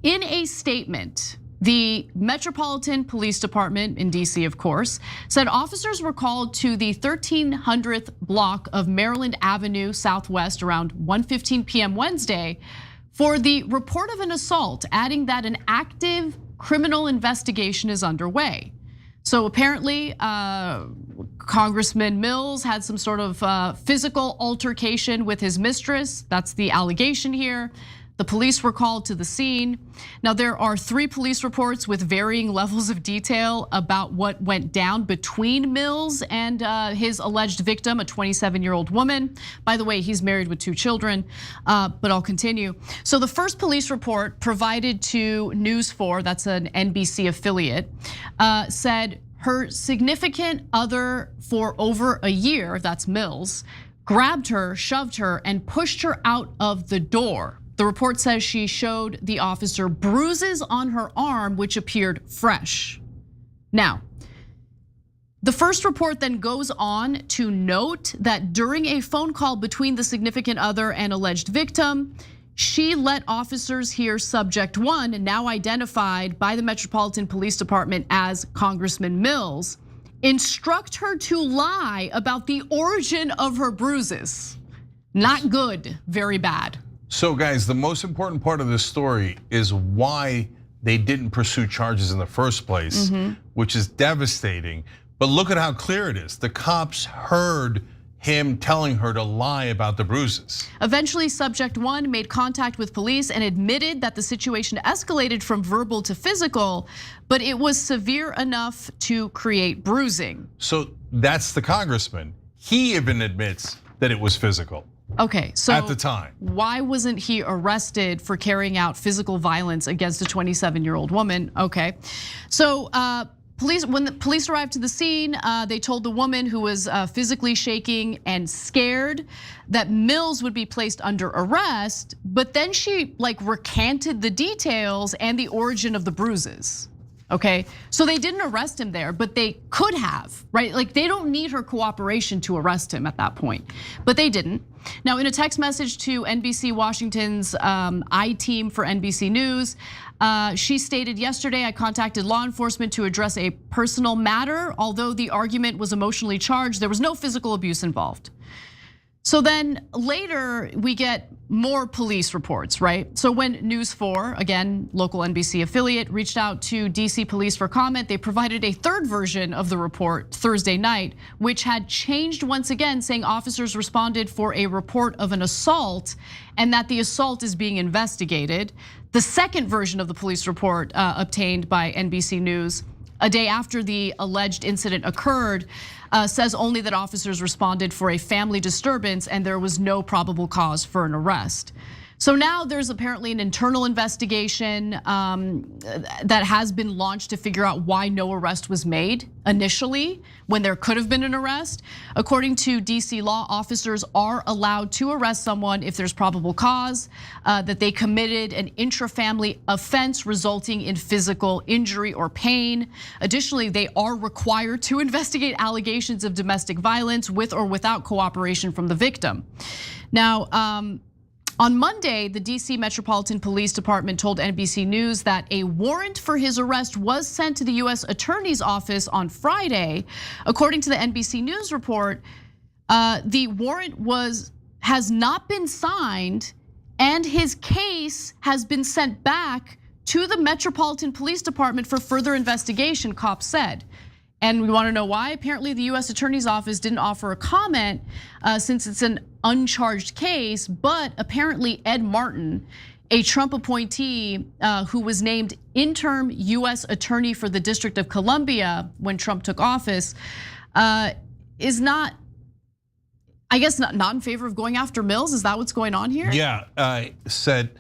in a statement, the Metropolitan Police Department in DC, of course, said officers were called to the 1300th block of Maryland Avenue Southwest around 1:15 p.m. Wednesday for the report of an assault, adding that an active criminal investigation is underway. So apparently, Congressman Mills had some sort of physical altercation with his mistress. That's the allegation here. The police were called to the scene. Now, there are 3 police reports with varying levels of detail about what went down between Mills and his alleged victim, a 27-year-old woman. By the way, he's married with 2 children, but I'll continue. So the first police report provided to News 4, that's an NBC affiliate, said her significant other for over a year, that's Mills, grabbed her, shoved her, and pushed her out of the door. The report says she showed the officer bruises on her arm, which appeared fresh. Now, the first report then goes on to note that during a phone call between the significant other and alleged victim, she let officers hear subject 1, now identified by the Metropolitan Police Department as Congressman Mills, instruct her to lie about the origin of her bruises. Not good, very bad. So guys, the most important part of this story is why they didn't pursue charges in the first place, which is devastating. But look at how clear it is. The cops heard him telling her to lie about the bruises. Eventually, subject 1 made contact with police and admitted that the situation escalated from verbal to physical, but it was severe enough to create bruising. So that's the congressman. He even admits that it was physical. Okay, so at the time, why wasn't he arrested for carrying out physical violence against a 27-year-old woman? Okay, so when the police arrived to the scene, they told the woman who was physically shaking and scared that Mills would be placed under arrest, but then she recanted the details and the origin of the bruises. Okay, so they didn't arrest him there, but they could have, right? Like they don't need her cooperation to arrest him at that point, but they didn't. Now, in a text message to NBC Washington's I-team for NBC News, she stated, yesterday I contacted law enforcement to address a personal matter. Although the argument was emotionally charged, there was no physical abuse involved. So then later we get more police reports, right? So when News 4, again, local NBC affiliate, reached out to DC police for comment, they provided a 3rd version of the report Thursday night, which had changed once again, saying officers responded for a report of an assault and that the assault is being investigated. The 2nd version of the police report obtained by NBC News a day after the alleged incident occurred, says only that officers responded for a family disturbance and there was no probable cause for an arrest. So now there's apparently an internal investigation that has been launched to figure out why no arrest was made initially when there could have been an arrest. According to DC law, officers are allowed to arrest someone if there's probable cause that they committed an intra-family offense resulting in physical injury or pain. Additionally, they are required to investigate allegations of domestic violence with or without cooperation from the victim. Now, on Monday, the DC Metropolitan Police Department told NBC News that a warrant for his arrest was sent to the US Attorney's Office on Friday. According to the NBC News report, the warrant has not been signed and his case has been sent back to the Metropolitan Police Department for further investigation, cops said. And we want to know why. Apparently, the US Attorney's Office didn't offer a comment since it's an uncharged case, but apparently Ed Martin, a Trump appointee who was named interim US Attorney for the District of Columbia when Trump took office, is not, I guess, not in favor of going after Mills. Is that what's going on here? Yeah, said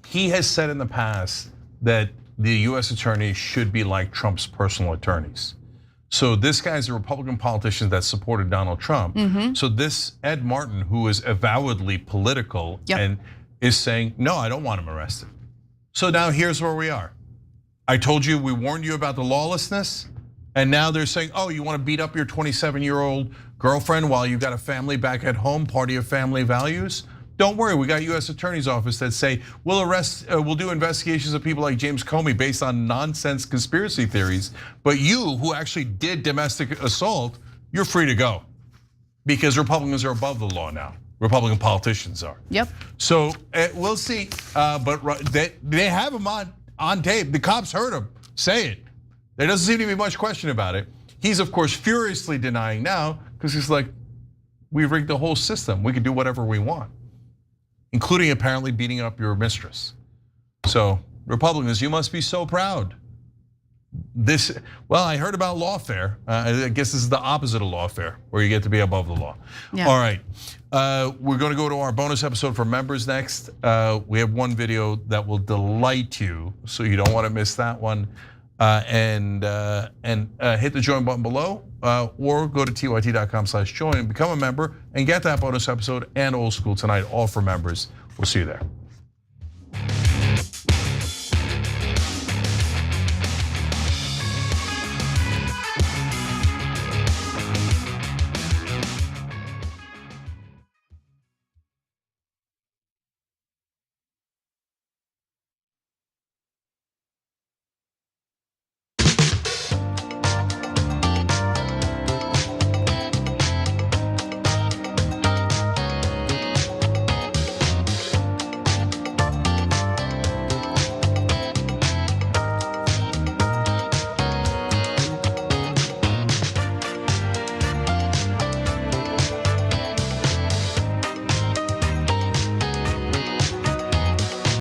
he has said in the past that the US attorneys should be like Trump's personal attorneys. So this guy's a Republican politician that supported Donald Trump. So this Ed Martin, who is avowedly political and is saying, no, I don't want him arrested. So now here's where we are. I told you, we warned you about the lawlessness. And now they're saying, oh, you want to beat up your 27-year-old girlfriend while you've got a family back at home, part of your family values? Don't worry, we got US Attorney's Office that say we'll do investigations of people like James Comey based on nonsense conspiracy theories. But you, who actually did domestic assault, you're free to go, because Republicans are above the law now. Republican politicians are. Yep. So we'll see, but they have him on tape. The cops heard him say it. There doesn't seem to be much question about it. He's of course furiously denying now because he's like, we rigged the whole system. We can do whatever we want, including apparently beating up your mistress. So Republicans, you must be so proud. Well, I heard about lawfare. I guess this is the opposite of lawfare, where you get to be above the law. Yeah. All right, we're going to go to our bonus episode for members next. We have one video that will delight you, so you don't want to miss that one. And hit the join button below, or go to tyt.com/join, become a member, and get that bonus episode and Old School Tonight, all for members. We'll see you there.